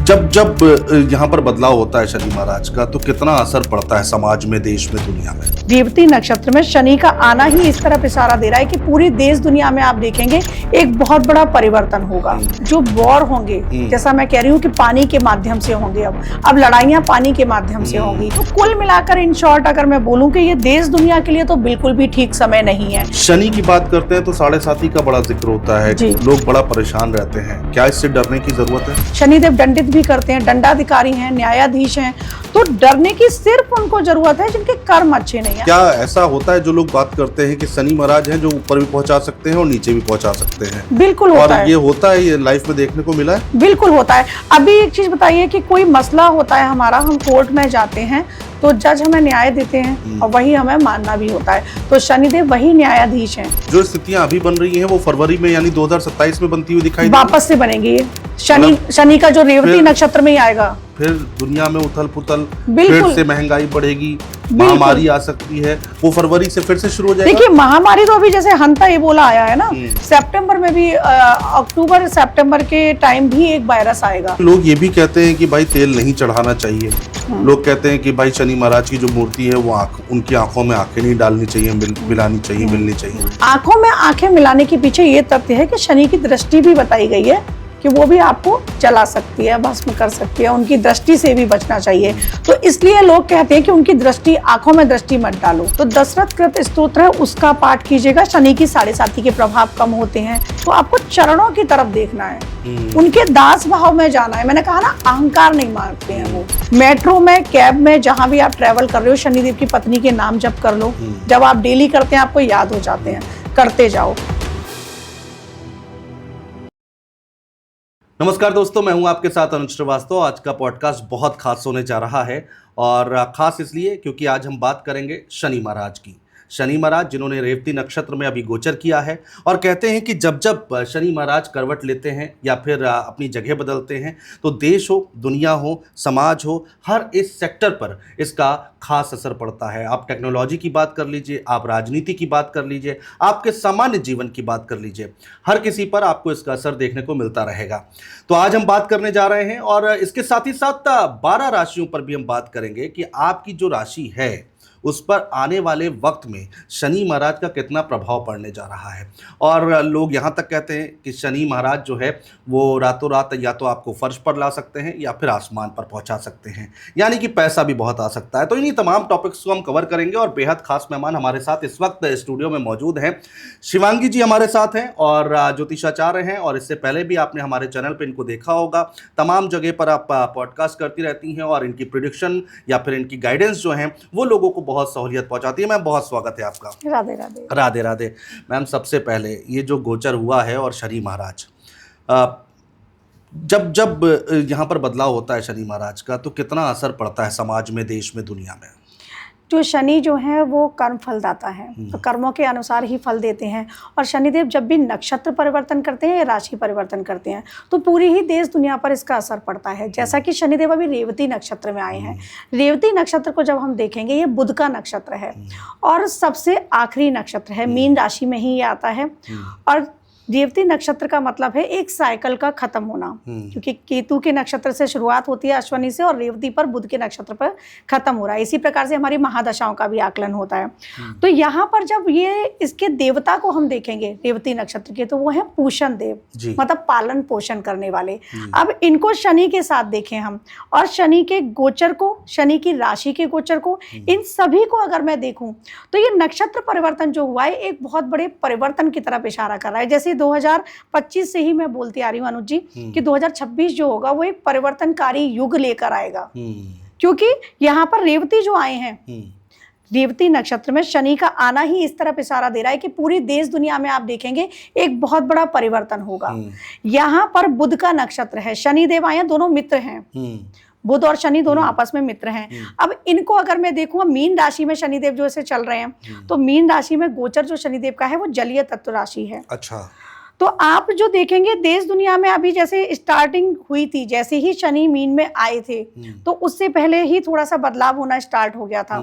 जब जब यहाँ पर बदलाव होता है शनि महाराज का, तो कितना असर पड़ता है समाज में, देश में, दुनिया में। रेवती नक्षत्र में शनि का आना ही इस तरफ इशारा दे रहा है कि पूरी देश दुनिया में आप देखेंगे एक बहुत बड़ा परिवर्तन होगा। जो वॉर होंगे, जैसा मैं कह रही हूँ कि पानी के माध्यम से होंगे, अब लड़ाइयाँ पानी के माध्यम से होंगी। तो कुल मिलाकर इन शॉर्ट अगर मैं बोलूँ कि ये देश दुनिया के लिए तो बिल्कुल भी ठीक समय नहीं है। शनि की बात करते हैं तो 7.5 का बड़ा जिक्र होता है, लोग बड़ा परेशान रहते हैं। क्या इससे डरने की जरूरत है? शनिदेव दंडित भी करते हैं, दंडाधिकारी हैं, न्यायाधीश हैं, तो डरने की सिर्फ उनको जरूरत है जिनके कर्म अच्छे नहीं है। क्या ऐसा होता है जो लोग बात करते हैं कि शनि महाराज हैं जो ऊपर भी पहुंचा सकते हैं और नीचे भी पहुंचा सकते हैं? बिल्कुल होता है। ये होता है, ये लाइफ में देखने को मिला है। बिल्कुल होता है। अभी एक चीज बताइए कि कोई मसला होता है हमारा, हम कोर्ट में जाते हैं तो जज हमें न्याय देते हैं और वही हमें मानना भी होता है। तो शनिदेव वही न्यायाधीश हैं। जो स्थितियां अभी बन रही हैं वो फरवरी में यानी 2027 में बनती हुई दिखाई वापस से बनेगी। ये शनि का जो रेवती नक्षत्र में ही आएगा। फिर दुनिया में उथल पुथल, फिर से महंगाई बढ़ेगी, महामारी आ सकती है, वो फरवरी से फिर से शुरू हो जाएगा। देखिए महामारी तो अभी जैसे हंता एबोला आया है ना, सितंबर में भी, अक्टूबर सितंबर के टाइम भी एक वायरस आएगा। लोग ये भी कहते हैं कि भाई तेल नहीं चढ़ाना चाहिए। लोग कहते हैं कि भाई शनि महाराज की जो मूर्ति है वो उनकी आंखों में आंखें नहीं डालनी चाहिए, मिलानी चाहिए, मिलनी चाहिए। आंखों में आंखें मिलाने के पीछे ये तथ्य है कि शनि की दृष्टि भी बताई गई है कि वो भी आपको जला सकती है, भस्म कर सकती है, उनकी दृष्टि से भी बचना चाहिए। तो इसलिए लोग कहते हैं कि उनकी दृष्टि, आंखों में दृष्टि मत डालो। तो दशरथ कृत स्तोत्र है, उसका पाठ कीजिएगा। शनि की 7.5 के प्रभाव कम होते हैं, तो आपको चरणों की तरफ देखना है, उनके दास भाव में जाना है। मैंने कहा ना, अहंकार नहीं मारते हैं वो। मेट्रो में, कैब में, जहां भी आप ट्रेवल कर रहे हो, शनिदेव की पत्नी के नाम जप कर लो। जब आप डेली करते हैं आपको याद हो जाते हैं, करते जाओ। नमस्कार दोस्तों, मैं हूं आपके साथ अनुज श्रीवास्तव। आज का पॉडकास्ट बहुत खास होने जा रहा है, और खास इसलिए क्योंकि आज हम बात करेंगे शनि महाराज की। शनि महाराज जिन्होंने रेवती नक्षत्र में अभी गोचर किया है, और कहते हैं कि जब जब शनि महाराज करवट लेते हैं या फिर अपनी जगह बदलते हैं तो देश हो, दुनिया हो, समाज हो, हर इस सेक्टर पर इसका खास असर पड़ता है। आप टेक्नोलॉजी की बात कर लीजिए, आप राजनीति की बात कर लीजिए, आपके सामान्य जीवन की बात कर लीजिए, हर किसी पर आपको इसका असर देखने को मिलता रहेगा। तो आज हम बात करने जा रहे हैं, और इसके साथ ही साथ 12 राशियों पर भी हम बात करेंगे कि आपकी जो राशि है उस पर आने वाले वक्त में शनि महाराज का कितना प्रभाव पड़ने जा रहा है। और लोग यहाँ तक कहते हैं कि शनि महाराज जो है वो रातों रात या तो आपको फर्श पर ला सकते हैं या फिर आसमान पर पहुँचा सकते हैं, यानी कि पैसा भी बहुत आ सकता है। तो इन्हीं तमाम टॉपिक्स को हम कवर करेंगे, और बेहद खास मेहमान हमारे साथ इस वक्त स्टूडियो में मौजूद हैं। शिवांगी जी हमारे साथ हैं और ज्योतिषाचार्य हैं, और इससे पहले भी आपने हमारे चैनल पर इनको देखा होगा। तमाम जगह पर आप पॉडकास्ट करती रहती हैं, और इनकी प्रेडिक्शन या फिर इनकी गाइडेंस जो है वो लोगों को बहुत सहूलियत पहुंचाती है। मैम, बहुत स्वागत है आपका। राधे राधे। राधे राधे। मैम, सबसे पहले ये जो गोचर हुआ है और शनि महाराज, जब जब यहाँ पर बदलाव होता है शनि महाराज का, तो कितना असर पड़ता है समाज में, देश में, दुनिया में? जो शनि जो है वो कर्म फलदाता है, तो कर्मों के अनुसार ही फल देते हैं। और शनिदेव जब भी नक्षत्र परिवर्तन करते हैं या राशि परिवर्तन करते हैं तो पूरी ही देश दुनिया पर इसका असर पड़ता है। जैसा कि शनिदेव अभी रेवती नक्षत्र में आए हैं। रेवती नक्षत्र को जब हम देखेंगे, ये बुध का नक्षत्र है और सबसे आखिरी नक्षत्र है, मीन राशि में ही ये आता है। और रेवती नक्षत्र का मतलब है एक साइकिल का खत्म होना, क्योंकि केतु के नक्षत्र से शुरुआत होती है अश्वनी से, और रेवती पर बुध के नक्षत्र पर खत्म हो रहा है। इसी प्रकार से हमारी महादशाओं का भी आकलन होता है। तो यहाँ पर जब ये इसके देवता को हम देखेंगे रेवती नक्षत्र के, तो वो है पूषण देव, मतलब पालन पोषण करने वाले। अब इनको शनि के साथ देखें हम, और शनि के गोचर को, शनि की राशि के गोचर को, इन सभी को अगर मैं देखूं तो ये नक्षत्र परिवर्तन जो हुआ है एक बहुत बड़े परिवर्तन की तरफ इशारा कर रहा है। जैसे 2025 से ही मैं बोलती आ रही हूँ अनुज जी कि 2026 जो होगा वो एक परिवर्तनकारी युग लेकर आएगा, क्योंकि यहाँ पर रेवती जो आए हैं, रेवती नक्षत्र में शनि का आना ही इस तरफ इशारा दे रहा है कि पूरी देश दुनिया में आप देखेंगे एक बहुत बड़ा परिवर्तन होगा। यहाँ पर बुध का नक्षत्र है, शनिदेव आए हैं, दोनों मित्र हैं, बुध और शनि दोनों आपस में मित्र हैं। अब इनको अगर मैं देखूं, मीन राशि में शनिदेव जो ऐसे चल रहे हैं, तो मीन राशि में गोचर जो शनिदेव का है वो जलीय तत्व राशि है। अच्छा। तो आप जो देखेंगे देश दुनिया में अभी जैसे स्टार्टिंग हुई थी, जैसे ही शनि मीन में आए थे तो उससे पहले ही थोड़ा सा बदलाव होना स्टार्ट हो गया था।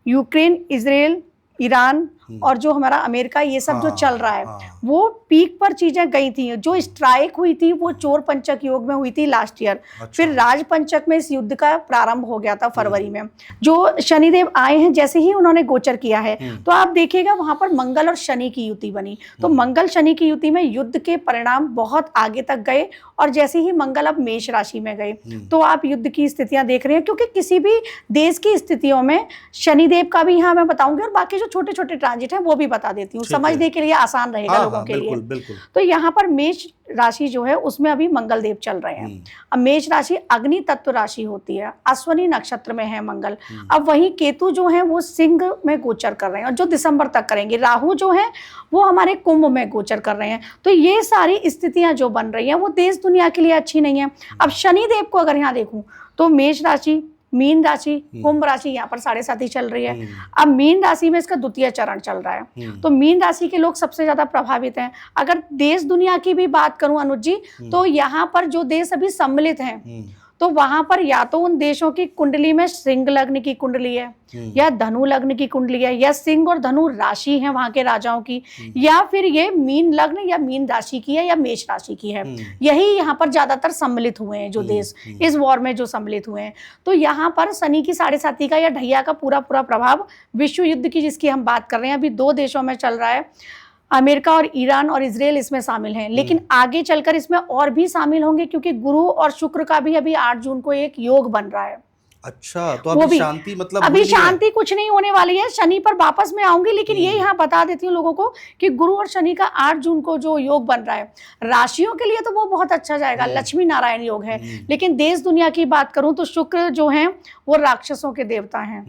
यूक्रेन, इजराइल, ईरान और जो हमारा अमेरिका, ये सब जो हाँ, चल रहा है, हाँ। वो पीक पर चीजें गई थी। जो स्ट्राइक हुई थी वो चोर पंचक योग में हुई थी लास्ट ईयर। अच्छा। फिर राज पंचक में इस युद्ध का प्रारंभ हो गया था फरवरी में। जो शनिदेव आए हैं, जैसे ही उन्होंने गोचर किया है, तो आप देखिएगा वहां पर मंगल और शनि की युति बनी। तो मंगल शनि की युति में युद्ध के परिणाम बहुत आगे तक गए, और जैसे ही मंगल अब मेष राशि में गए, तो आप युद्ध की स्थितियां देख रहे हैं। क्योंकि किसी भी देश की स्थितियों में शनिदेव का भी यहाँ मैं बताऊंगी, और बाकी जो छोटे छोटे ट्रांजिट हैं वो भी बता देती हूँ, समझने के लिए आसान रहेगा लोगों के लिए। बिल्कुल। तो यहाँ पर मेष राशि जो है उसमें अभी मंगल देव चल रहे हैं। अब मेष राशि अग्नि तत्व राशि होती है, अश्विनी नक्षत्र में है मंगल। अब वही केतु जो है वो सिंह में गोचर कर रहे हैं, और जो दिसंबर तक करेंगे। राहु जो है वो हमारे कुंभ में गोचर कर रहे हैं। तो ये सारी स्थितियां जो बन रही हैं वो देश दुनिया के लिए अच्छी नहीं है। अब शनि देव को अगर यहाँ देखूं तो मेष राशि, मीन राशि, कुंभ राशि यहाँ पर 7.5 चल रही है। अब मीन राशि में इसका द्वितीय चरण चल रहा है। तो मीन राशि के लोग सबसे ज्यादा प्रभावित हैं। अगर देश दुनिया की भी बात करूं अनुज जी, तो यहाँ पर जो देश अभी सम्मिलित हैं, तो वहां पर या तो उन देशों की कुंडली में सिंह लग्न की कुंडली है, या धनु लग्न की कुंडली है, या सिंह और धनु राशि है वहां के राजाओं की, या फिर ये मीन लग्न या मीन राशि की है, या मेष राशि की है। यही यहाँ पर ज्यादातर सम्मिलित हुए हैं जो देश इस वॉर में जो सम्मिलित हुए हैं। तो यहाँ पर शनि की 7.5 का या ढैया का पूरा प्रभाव विश्व युद्ध की, जिसकी हम बात कर रहे हैं, अभी 2 देशों में चल रहा है। अमेरिका और ईरान और इजराइल इसमें शामिल हैं, लेकिन आगे चलकर इसमें और भी शामिल होंगे, क्योंकि गुरु और शुक्र का भी अभी 8 जून को एक योग बन रहा है। अच्छा, तो अभी शांति मतलब अभी शांति कुछ नहीं होने वाली है। शनि पर वापस मैं आऊंगी, लेकिन ये यहाँ बता देती हूँ लोगों को कि गुरु और शनि का 8 जून को जो योग बन रहा है, राशियों के लिए तो वो बहुत अच्छा जाएगा, लक्ष्मी नारायण योग है। लेकिन देश दुनिया की बात करूं तो शुक्र जो है वो राक्षसों के देवता हैं,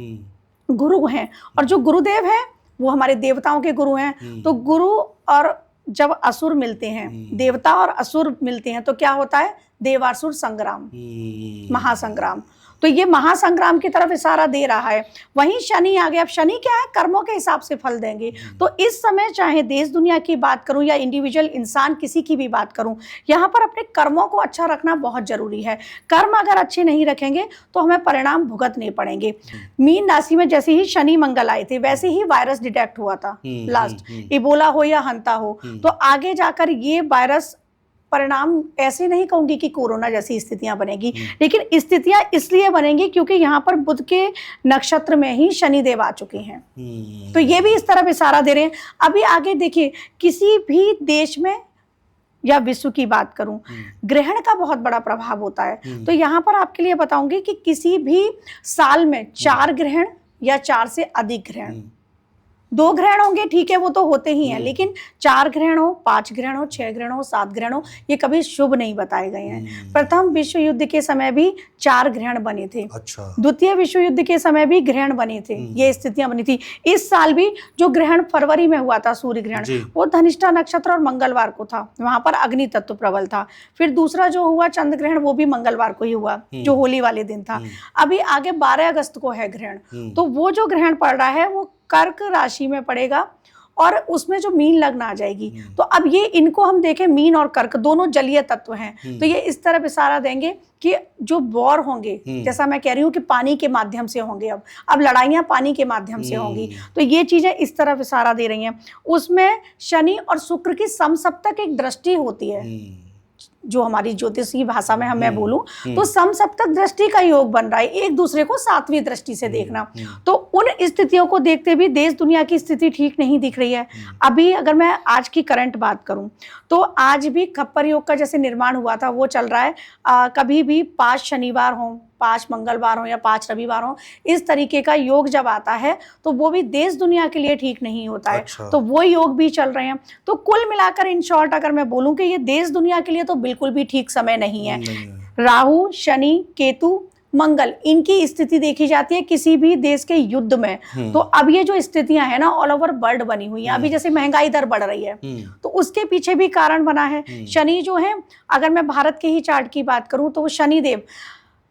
गुरु हैं, और जो गुरुदेव है वो हमारे देवताओं के गुरु हैं। तो गुरु और जब असुर मिलते हैं, देवता और असुर मिलते हैं, तो क्या होता है? देवासुर संग्राम, महासंग्राम। तो ये महासंग्राम की तरफ इशारा दे रहा है। वहीं शनि आ गया। अब शनि क्या है? कर्मों के हिसाब से फल देंगे। तो इस समय चाहे देश दुनिया की बात करूं या इंडिविजुअल इंसान किसी की भी बात करूं, यहाँ पर अपने कर्मों को अच्छा रखना बहुत जरूरी है। कर्म अगर अच्छे नहीं रखेंगे तो हमें परिणाम भुगतने पड़ेंगे। मीन राशि में जैसे ही शनि मंगल आए थे, वैसे ही वायरस डिटेक्ट हुआ था लास्ट, इबोला हो या हंता हो। तो आगे जाकर ये वायरस परिणाम, ऐसे नहीं कहूंगी कि कोरोना जैसी स्थितियां बनेगी, लेकिन स्थितियां इसलिए बनेंगी क्योंकि यहाँ पर बुध के नक्षत्र में ही शनिदेव आ चुके हैं। तो ये भी इस तरफ इशारा दे रहे हैं। अभी आगे देखिए, किसी भी देश में या विश्व की बात करूं, ग्रहण का बहुत बड़ा प्रभाव होता है। तो यहाँ पर आपके लिए बताऊंगी कि किसी भी साल में 4 ग्रहण या 4 से अधिक ग्रहण, 2 ग्रहण होंगे ठीक है, वो तो होते ही हैं, लेकिन 4 ग्रहण हो, 5 ग्रहण हो, 6 ग्रहण हो, 7 ग्रहण हो, ये कभी शुभ नहीं बताए गए हैं। प्रथम विश्व युद्ध के समय भी 4 ग्रहण बने थे। अच्छा। द्वितीय विश्व युद्ध के समय भी ग्रहण बने थे, ये स्थितियां बनी थी। इस साल भी जो ग्रहण फरवरी में हुआ था, सूर्य ग्रहण, वो धनिष्ठा नक्षत्र और मंगलवार को था, वहां पर अग्नि तत्व प्रबल था। फिर दूसरा जो हुआ चंद्र ग्रहण, वो भी मंगलवार को ही हुआ, जो होली वाले दिन था। अभी आगे 12 अगस्त को है ग्रहण, तो वो जो ग्रहण पड़ रहा है वो कर्क राशि में पड़ेगा, और उसमें जो मीन लग्न आ जाएगी। तो अब ये इनको हम देखें, मीन और कर्क दोनों जलीय तत्व हैं, तो ये इस तरफ इशारा देंगे कि जो वॉर होंगे, जैसा मैं कह रही हूँ कि पानी के माध्यम से होंगे, अब लड़ाइयाँ पानी के माध्यम से होंगी। तो ये चीजें इस तरफ इशारा दे रही हैं। उसमें शनि और शुक्र की समसप्तक एक दृष्टि होती है, जो हमारी ज्योतिष की भाषा में मैं बोलूं तो समसप्तक दृष्टि का योग बन रहा है, एक दूसरे को 7वीं दृष्टि से देखना। तो उन स्थितियों को देखते भी देश दुनिया की स्थिति ठीक नहीं दिख रही है। अभी अगर मैं आज की करंट बात करूं तो आज भी खप्पर योग का जैसे निर्माण हुआ था वो चल रहा है। कभी भी 5 शनिवार हो, 5 मंगलवार हो या 5 रविवार हो, इस तरीके का योग जब आता है तो वो भी देश दुनिया के लिए ठीक नहीं होता है। अच्छा। तो वो योग भी चल रहे हैं। तो कुल मिलाकर इन शॉर्ट अगर मैं बोलूं कि ये देश दुनिया के लिए तो बिल्कुल भी ठीक समय नहीं है। राहु, शनि, केतु, मंगल, इनकी स्थिति देखी जाती है किसी भी देश के युद्ध में। तो अब ये जो स्थितियां हैं ना, ऑल ओवर वर्ल्ड बनी हुई हैं। अभी जैसे महंगाई दर बढ़ रही है तो उसके पीछे भी कारण बना है। शनि जो है, अगर मैं भारत के ही चार्ट की बात करूं तो वो शनिदेव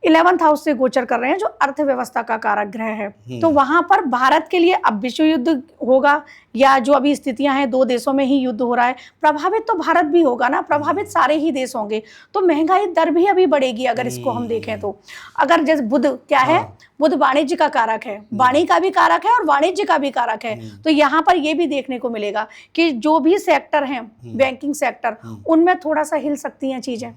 11th हाउस से गोचर कर रहे हैं, जो अर्थव्यवस्था का कारक ग्रह है। तो वहां पर भारत के लिए अब विश्व युद्ध होगा, या जो अभी स्थितियां हैं, दो देशों में ही युद्ध हो रहा है, प्रभावित तो भारत भी होगा ना, प्रभावित सारे ही देश होंगे। तो महंगाई दर भी अभी बढ़ेगी अगर इसको हम देखें तो। अगर जैसे बुध क्या है, बुध वाणिज्य का कारक है, वाणी का भी कारक है और वाणिज्य का भी कारक है। तो यहाँ पर ये भी देखने को मिलेगा कि जो भी सेक्टर हैं, बैंकिंग सेक्टर, उनमें थोड़ा सा हिल सकती हैं चीजें।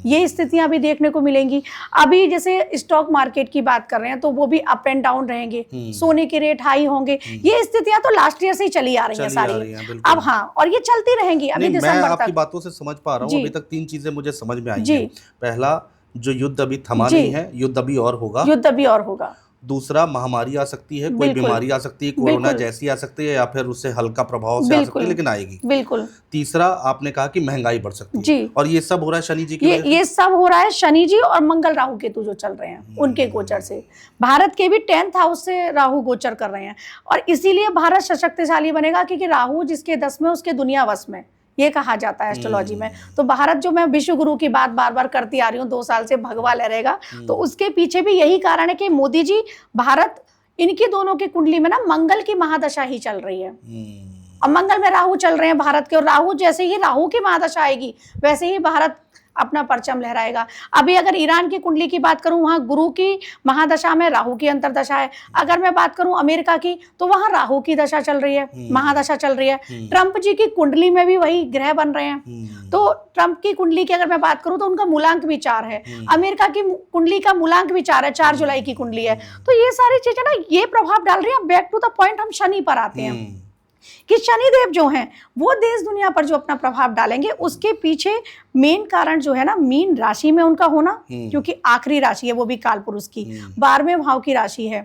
ये स्थितियां भी देखने को मिलेंगी। अभी जैसे स्टॉक मार्केट की बात कर रहे हैं तो वो भी अप एंड डाउन रहेंगे, सोने के रेट हाई होंगे। ये स्थितियां तो लास्ट ईयर से ही चली आ रही हैं सारी, अब हाँ, और ये चलती रहेंगी अभी दिसंबर मैं तक। आपकी बातों से समझ पा रहा हूँ, अभी तक 3 चीजें मुझे समझ में आई हैं। पहला, जो युद्ध अभी थमा नहीं है, युद्ध अभी और होगा, युद्ध अभी और होगा। दूसरा, महामारी आ सकती है, कोई बीमारी आ सकती है, कोरोना जैसी आ सकती है, या फिर उससे हल्का प्रभाव से आ सकती है, लेकिन आएगी। बिल्कुल। तीसरा, आपने कहा कि महंगाई बढ़ सकती है जी। और ये सब हो रहा है शनि जी की वजह से। ये सब हो रहा है शनि जी और मंगल राहु केतु जो चल रहे हैं उनके गोचर से। भारत के भी 10th हाउस से राहु गोचर कर रहे हैं, और इसीलिए भारत सशक्तिशाली बनेगा, क्योंकि राहु जिसके 10 में उसके दुनिया वश में, ये कहा जाता है एस्ट्रोलॉजी में। तो भारत, जो मैं विश्व गुरु की बात बार बार करती आ रही हूँ 2 साल से, भगवा लहरेगा, तो उसके पीछे भी यही कारण है कि मोदी जी, भारत, इनकी दोनों की कुंडली में ना मंगल की महादशा ही चल रही है। अब मंगल में राहु चल रहे हैं भारत के, और राहु जैसे ही राहु की महादशा आएगी वैसे ही भारत अपना परचम लहराएगा। अभी अगर ईरान की कुंडली की बात करूं, वहां गुरु की महादशा में राहु की अंतरदशा है। अगर मैं बात करूं अमेरिका की, तो वहां राहु की दशा चल रही है, महादशा चल रही है। ट्रंप जी की कुंडली में भी वही ग्रह बन रहे हैं। तो ट्रंप की कुंडली की अगर मैं बात करूं तो उनका मूलांक भी 4 है। अमेरिका की कुंडली का मूलांक भी 4 है, 4 जुलाई की कुंडली है। तो ये सारी चीजें ना ये प्रभाव डाल रही है। बैक टू द पॉइंट, हम शनि पर आते हैं कि शनिदेव जो हैं वो देश दुनिया पर जो अपना प्रभाव डालेंगे, उसके पीछे मेन कारण जो है ना, मीन राशि में उनका होना, क्योंकि आखिरी राशि है वो भी कालपुरुष की, 12वें भाव की राशि है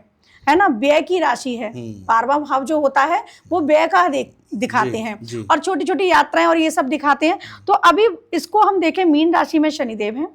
ना, व्यय की राशि है। 12वां भाव जो होता है वो व्यय का दिखाते हैं, और छोटी छोटी यात्राएं और ये सब दिखाते हैं। तो अभी इसको हम देखें, मीन राशि में शनिदेव है,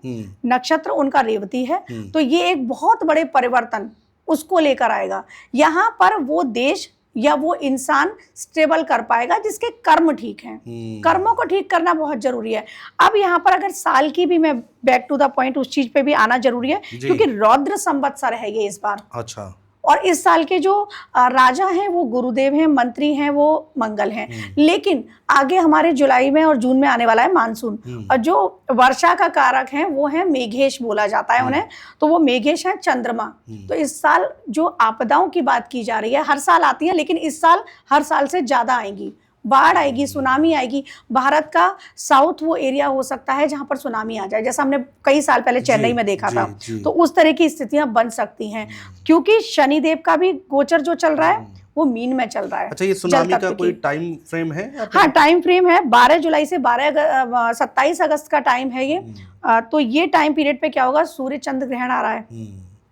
नक्षत्र उनका रेवती है, तो ये एक बहुत बड़े परिवर्तन उसको लेकर आएगा। यहाँ पर वो देश या वो इंसान स्टेबल कर पाएगा जिसके कर्म ठीक हैं। कर्मों को ठीक करना बहुत जरूरी है। अब यहाँ पर अगर साल की भी, मैं बैक टू द पॉइंट, उस चीज पे भी आना जरूरी है, क्योंकि रौद्र संवत्सर है ये इस बार। अच्छा। और इस साल के जो राजा हैं वो गुरुदेव हैं, मंत्री हैं वो मंगल हैं। लेकिन आगे हमारे जुलाई में और जून में आने वाला है मानसून, और जो वर्षा का कारक है वो है मेघेश, बोला जाता है उन्हें। तो वो मेघेश है चंद्रमा। तो इस साल जो आपदाओं की बात की जा रही है, हर साल आती है, लेकिन इस साल हर साल से ज्यादा आएंगी। बाढ़ आएगी, सुनामी आएगी। भारत का साउथ वो एरिया हो सकता है जहां पर सुनामी आ जाए, जैसा हमने कई साल पहले चेन्नई में देखा था। तो उस तरह की स्थितियां बन सकती हैं, क्योंकि शनिदेव का भी गोचर जो चल रहा है वो मीन में चल रहा है। अच्छा, ये सुनामी का कोई टाइम फ्रेम है? हाँ, टाइम फ्रेम है, 12 जुलाई से 27 अगस्त का टाइम है ये। तो ये टाइम पीरियड पे क्या होगा, सूर्य चंद्र ग्रहण आ रहा है,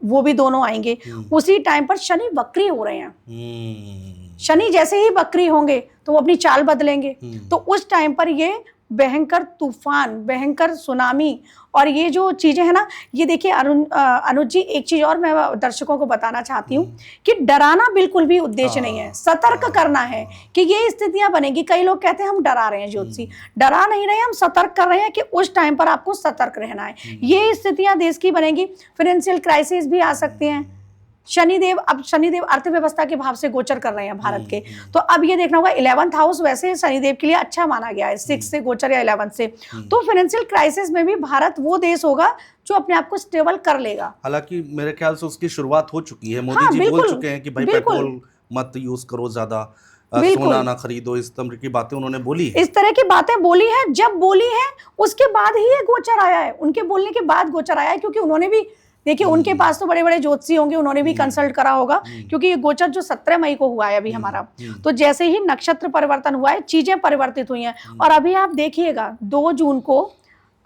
वो भी दोनों आएंगे। उसी टाइम पर शनि वक्री हो रहे हैं। शनि जैसे ही वक्री होंगे तो वो अपनी चाल बदलेंगे। तो उस टाइम पर ये भयंकर तूफान, भयंकर सुनामी और ये जो चीजें हैं ना, ये देखिए अनुज जी, एक चीज और मैं दर्शकों को बताना चाहती हूँ कि डराना बिल्कुल भी उद्देश्य नहीं है, सतर्क करना है कि ये स्थितियां बनेगी। कई लोग कहते हैं हम डरा रहे हैं ज्योतिषी, डरा नहीं रहे, हम सतर्क कर रहे हैं कि उस टाइम पर आपको सतर्क रहना है। ये स्थितियां देश की बनेगी। फाइनेंशियल क्राइसिस भी आ सकती हैं। शनिदेव अर्थव्यवस्था के भाव से गोचर कर रहे हैं भारत के। तो अब ये देखना होगा, 11th हाउस वैसे शनिदेव के लिए अच्छा माना गया है, 6 से गोचर या 11 से। तो फाइनेंशियल क्राइसिस में भी भारत वो देश होगा जो अपने आप को स्टेबल कर लेगा। हालांकि मेरे ख्याल से उसकी शुरुआत हो चुकी है। मोदी जी बोल चुके हैं कि भाई पेट्रोल मत यूज करो ज्यादा, सोना ना खरीदो, इस तरह की बातें उन्होंने बोली है। इस तरह की बातें बोली है। जब बोली है उसके बाद ही ये गोचर आया है, उनके बोलने के बाद गोचर आया है, क्योंकि उन्होंने भी देखिए, उनके पास तो बड़े बड़े ज्योतिषी होंगे, उन्होंने भी कंसल्ट करा होगा, क्योंकि ये गोचर जो 17 मई को हुआ है अभी हमारा। तो जैसे ही नक्षत्र परिवर्तन हुआ है, चीजें परिवर्तित हुई हैं। और अभी आप देखिएगा 2 जून को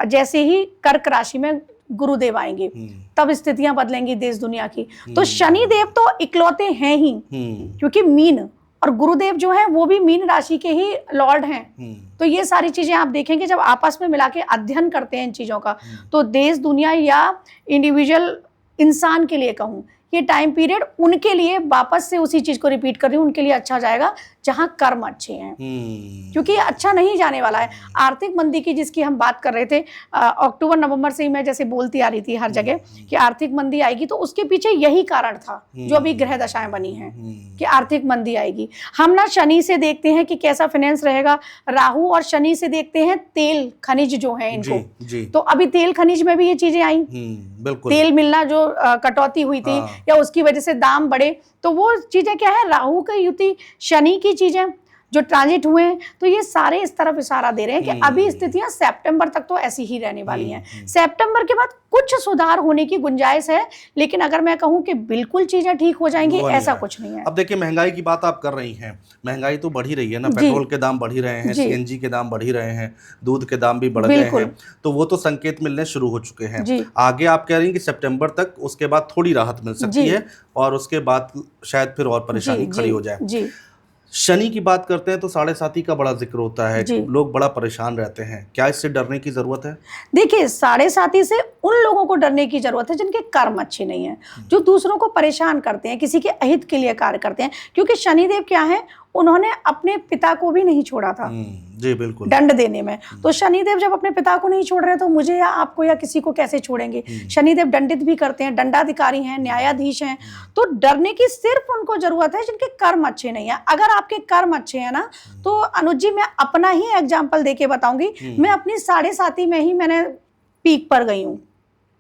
जैसे ही कर्क राशि में गुरुदेव आएंगे, तब स्थितियां बदलेंगी देश दुनिया की। तो शनिदेव तो इकलौते हैं ही, क्योंकि मीन और गुरुदेव जो है वो भी मीन राशि के ही लॉर्ड हैं। तो ये सारी चीजें आप देखेंगे जब आपस में मिला के अध्ययन करते हैं इन चीजों का, तो देश दुनिया या इंडिविजुअल इंसान के लिए कहूँ ये टाइम पीरियड उनके लिए वापस से उसी चीज को रिपीट कर रही हूँ, उनके लिए अच्छा जाएगा जहां कर्म अच्छे हैं, क्योंकि ये अच्छा नहीं जाने वाला है। आर्थिक मंदी की जिसकी हम बात कर रहे थे, अक्टूबर नवंबर से ही मैं जैसे बोलती आ रही थी हर जगह कि आर्थिक मंदी आएगी, तो उसके पीछे यही कारण था जो अभी ग्रह दशाएं बनी हैं कि आर्थिक मंदी आएगी। हम ना शनि से देखते हैं कि कैसा फाइनेंस रहेगा, राहु और शनि से देखते हैं तेल खनिज जो है इनको। जी। तो अभी तेल खनिज में भी ये चीजें आई, बिल्कुल। तेल मिलना जो कटौती हुई थी या उसकी वजह से दाम बढ़े, तो वो चीजें क्या है, राहु की युति शनि की चीजें जो ट्रांजिट हुए हैं, तो ये सारे इस तरफ इशारा दे रहे हैं कि अभी स्थितियां सितंबर तक तो ऐसी ही रहने वाली हैं। सितंबर के बाद कुछ सुधार होने की गुंजाइश है, लेकिन अगर मैं कहूं कि बिल्कुल चीजें ठीक हो जाएंगी, ऐसा कुछ नहीं है। अब देखिए, महंगाई की बात आप कर रही हैं, महंगाई तो बढ़ ही रही है ना, पेट्रोल के दाम बढ़ ही रहे हैं, सीएनजी के दाम बढ़ ही रहे हैं, दूध के दाम भी बढ़ गए हैं, तो वो तो संकेत मिलने शुरू हो चुके हैं। आगे आप कह रही हैं कि सितंबर तक उसके बाद थोड़ी राहत मिल सकती है और उसके बाद शायद फिर और परेशानी खड़ी हो जाए। शनि की बात करते हैं तो 7.5 का बड़ा जिक्र होता है, लोग बड़ा परेशान रहते हैं, क्या इससे डरने की जरूरत है? देखिए, 7.5 से उन लोगों को डरने की जरूरत है जिनके कर्म अच्छे नहीं है, जो दूसरों को परेशान करते हैं, किसी के अहित के लिए कार्य करते हैं, क्योंकि शनिदेव क्या है, उन्होंने अपने पिता को भी नहीं छोड़ा था जी बिल्कुल दंड देने में। तो शनिदेव जब अपने पिता को नहीं छोड़ रहे तो मुझे या आपको या किसी को कैसे छोड़ेंगे? शनिदेव दंडित भी करते हैं, दंडाधिकारी हैं, न्यायाधीश हैं। तो डरने की सिर्फ उनको जरूरत है जिनके कर्म अच्छे नहीं है। अगर आपके कर्म अच्छे हैं ना, तो अनुज जी मैं अपना ही एग्जाम्पल देके बताऊंगी। मैं अपनी 7.5 में ही मैंने पीक पर गई हूँ।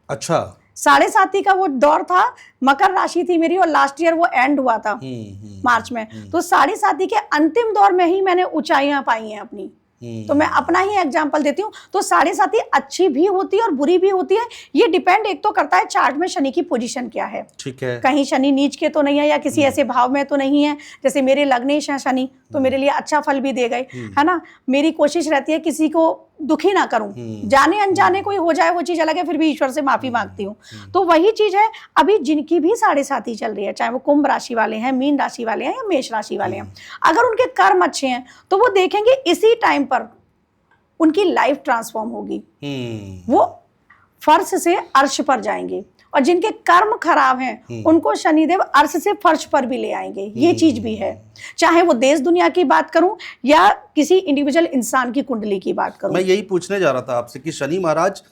अच्छा, 7.5 का वो दौर था, मकर राशि थी मेरी और लास्ट ईयर वो एंड हुआ था मार्च में। तो 7.5 के अंतिम दौर में ही मैंने ऊंचाइयां पाई हैं अपनी। तो मैं अपना ही एग्जांपल देती हूँ। तो 7.5 अच्छी भी होती है और बुरी भी होती है, ये डिपेंड एक तो करता है चार्ट में शनि की पोजीशन क्या है। ठीक है, कहीं शनि नीच के तो नहीं है या किसी ऐसे भाव में तो नहीं है, जैसे मेरे लग्नेश है शनि, तो मेरे लिए अच्छा फल भी दे गए, है ना। मेरी कोशिश रहती है किसी को दुखी ना करूं, जाने अनजाने कोई हो जाए वो चीज अलग है, फिर भी ईश्वर से माफी मांगती हूँ। तो वही चीज है, अभी जिनकी भी 7.5 चल रही है, चाहे वो कुंभ राशि वाले हैं, मीन राशि वाले हैं या मेष राशि वाले हैं, अगर उनके कर्म अच्छे हैं तो वो देखेंगे इसी टाइम पर उनकी लाइफ ट्रांसफॉर्म होगी, वो फर्श से अर्श पर जाएंगे। और जिनके कर्म खराब हैं उनको शनिदेव अर्श से फर्श पर भी ले आएंगे, ये चीज भी है। चाहे वो देश दुनिया की बात करूं या किसी इंडिविजुअल इंसान की कुंडली की बात करूं। मैं यही पूछने जा रहा था आपसे कि शनि महाराज,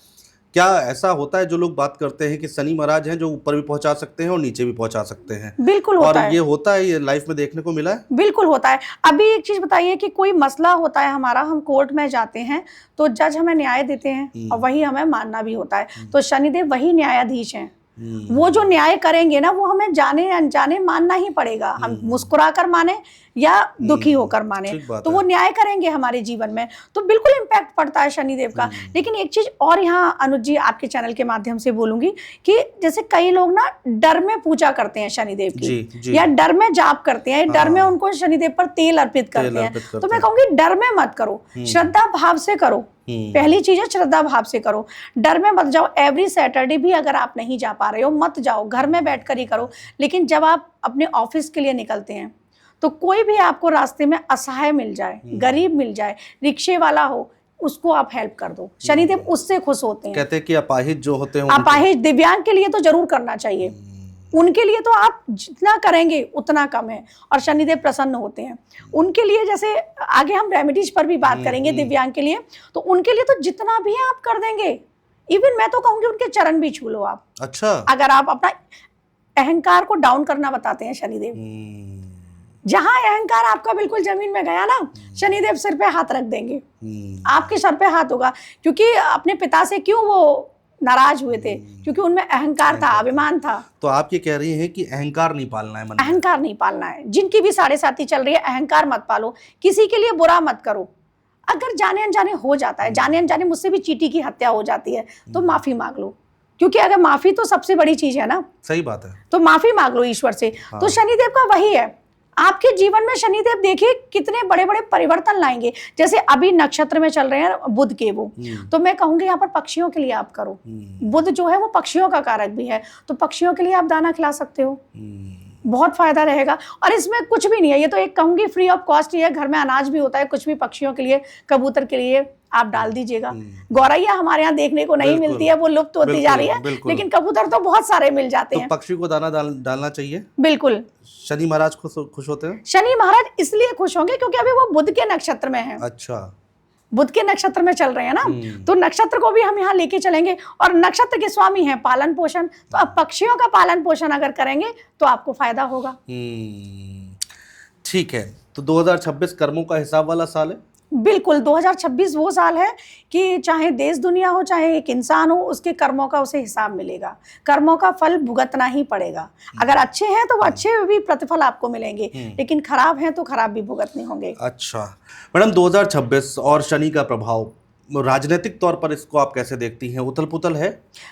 क्या ऐसा होता है, जो लोग बात करते हैं कि शनि महाराज हैं जो ऊपर भी पहुंचा सकते हैं और नीचे भी पहुंचा सकते हैं? बिल्कुल होता है। और ये होता है, ये लाइफ में देखने को मिला है? बिल्कुल होता है। अभी एक चीज बताइए कि कोई मसला होता है हमारा, हम कोर्ट में जाते हैं तो जज हमें न्याय देते हैं और वही हमें मानना भी होता है। तो शनिदेव वही न्यायाधीश हैं, वो जो न्याय करेंगे ना वो हमें जाने अनजाने मानना ही पड़ेगा। हम मुस्कुरा कर माने या दुखी होकर माने, तो वो न्याय करेंगे हमारे जीवन में, तो बिल्कुल इम्पैक्ट पड़ता है शनिदेव का। लेकिन एक चीज और यहाँ अनुज जी आपके चैनल के माध्यम से बोलूंगी कि जैसे कई लोग ना डर में पूजा करते हैं शनिदेव की, या डर में जाप करते हैं, डर में उनको शनिदेव पर तेल अर्पित करते हैं। तो मैं कहूंगी डर में मत करो, श्रद्धा भाव से करो। पहली चीज है श्रद्धा भाव से करो, डर में मत जाओ। एवरी सैटरडे भी अगर आप नहीं जा पा रहे हो मत जाओ, घर में बैठकर ही करो। लेकिन जब आप अपने ऑफिस के लिए निकलते हैं तो कोई भी आपको रास्ते में असहाय मिल जाए, गरीब मिल जाए, रिक्शे वाला हो, उसको आप हेल्प कर दो, शनिदेव उससे खुश होते हैं। कहते हैं कि अपाहिज जो होते हैं, अपाहिज दिव्यांग के लिए तो जरूर करना चाहिए, उनके लिए तो आप जितना करेंगे उतना कम है और शनिदेव प्रसन्न होते हैं उनके लिए। जैसे आगे हम रेमेडीज पर भी बात करेंगे दिव्यांग के लिए, तो उनके लिए तो जितना भी आप कर देंगे, इवन मैं तो कहूंगी उनके चरण भी छू लो आप। अच्छा, अगर आप अपना अहंकार को डाउन करना बताते हैं शनिदेव, जहां अहंकार आपका बिल्कुल जमीन में गया ना, शनिदेव सिर पे हाथ रख देंगे, आपके सर पे हाथ होगा। क्योंकि अपने पिता से क्यों वो नाराज हुए थे? क्योंकि उनमें अहंकार था, अभिमान था। तो आप ये कह रही हैं कि अहंकार नहीं पालना है मन में? अहंकार नहीं पालना है। जिनकी भी 7.5 चल रही है, अहंकार मत पालो, किसी के लिए बुरा मत करो। अगर जाने अनजाने हो जाता है, जाने अनजाने मुझसे भी चींटी की हत्या हो जाती है, तो माफी मांग लो, क्योंकि अगर माफी तो सबसे बड़ी चीज है ना। सही बात है, तो माफी मांग लो ईश्वर से। तो शनिदेव का वही है, आपके जीवन में शनिदेव देखिए कितने बड़े बड़े परिवर्तन लाएंगे। जैसे अभी नक्षत्र में चल रहे हैं बुध के वो, तो मैं कहूंगी यहाँ पर पक्षियों के लिए आप करो। बुध जो है वो पक्षियों का कारक भी है, तो पक्षियों के लिए आप दाना खिला सकते हो। बहुत फायदा रहेगा। और इसमें कुछ भी नहीं है, ये तो एक कहूंगी फ्री ऑफ कॉस्ट ही है। घर में अनाज भी होता है, कुछ भी पक्षियों के लिए, कबूतर के लिए आप डाल दीजिएगा। गौरैया हमारे यहाँ देखने को नहीं बिल्कुल, मिलती है, वो लुप्त होती जा रही है, बिल्कुल। लेकिन कबूतर तो बहुत सारे मिल जाते तो हैं। पक्षी को दाना डालना चाहिए। बिल्कुल। शनि महाराज खुश होते हैं। शनि महाराज इसलिए खुश होंगे क्योंकि अभी वो बुध के नक्षत्र में है। अच्छा, बुध के नक्षत्र में चल रहे हैं ना, तो नक्षत्र को भी हम यहाँ लेके चलेंगे। और नक्षत्र के स्वामी हैं पालन पोषण, तो अब पक्षियों का पालन पोषण अगर करेंगे तो आपको फायदा होगा। ठीक है, तो 2026 कर्मों का हिसाब वाला साल है। बिल्कुल, 2026 वो साल है कि चाहे देश दुनिया हो, चाहे एक इंसान हो, उसके कर्मों का उसे हिसाब मिलेगा। कर्मों का फल भुगतना ही पड़ेगा। अगर अच्छे हैं तो वो अच्छे भी प्रतिफल आपको मिलेंगे, लेकिन खराब हैं तो खराब भी भुगतने होंगे। अच्छा मैडम, 2026 और शनि का प्रभाव राजनीतिक तौर पर इसको आप कैसे देखती हैं? उथल पुथल है?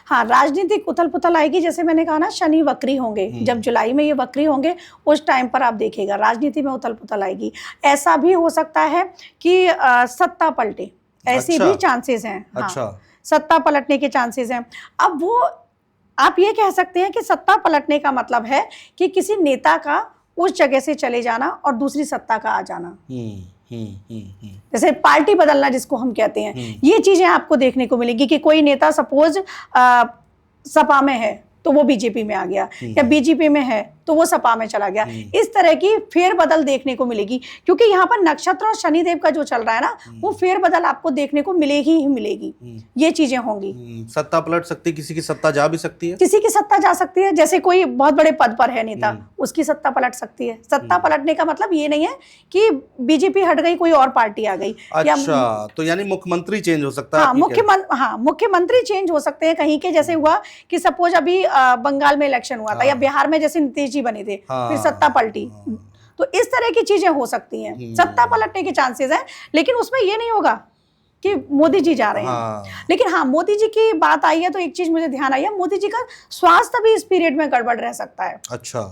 हाँ, राजनीतिक उथल पुथल आएगी। जैसे मैंने कहा ना, शनि वक्री होंगे, जब जुलाई में ये वक्री होंगे उस टाइम पर आप देखिएगा राजनीति में उथल पुथल आएगी। ऐसा भी हो सकता है कि सत्ता पलटे, ऐसे अच्छा, भी चांसेस हैं। अच्छा, हाँ, सत्ता पलटने के चांसेस हैं। अब वो आप ये कह सकते हैं कि सत्ता पलटने का मतलब है कि किसी नेता का उस जगह से चले जाना और दूसरी सत्ता का आ जाना। जैसे पार्टी बदलना जिसको हम कहते हैं, ये चीजें आपको देखने को मिलेगी कि कोई नेता सपोज सपा में है तो वो बीजेपी में आ गया, या बीजेपी में है तो वो सपा में चला गया। इस तरह की फेरबदल देखने को मिलेगी, क्योंकि यहाँ पर नक्षत्र और शनिदेव का जो चल रहा है ना, वो फेरबदल आपको देखने को मिलेगी ही मिलेगी। ये चीजें होंगी। सत्ता पलट सकती, किसी की सत्ता जा भी सकती है। किसी की सत्ता जा सकती है। जैसे कोई बहुत बड़े पद पर है नेता, उसकी सत्ता पलट सकती है। सत्ता पलटने का मतलब ये नहीं है कि बीजेपी हट गई, कोई और पार्टी आ गई। अच्छा, तो यानी मुख्यमंत्री चेंज हो सकता है। हाँ, मुख्यमंत्री चेंज हो सकते हैं कहीं के। जैसे हुआ कि सपोज अभी बंगाल में इलेक्शन हुआ था, या बिहार में जैसे नीतीश जी बने थे, फिर सत्ता पलटी। तो इस तरह की चीजें हो सकती हैं। सत्ता पलटने के चांसेस हैं, लेकिन उसमें ये नहीं होगा कि मोदी जी जा रहे हैं। लेकिन हाँ, मोदी जी की बात आई है तो एक चीज मुझे ध्यान आई है, मोदी जी का स्वास्थ्य भी इस पीरियड में गड़बड़ रह सकता है। अच्छा,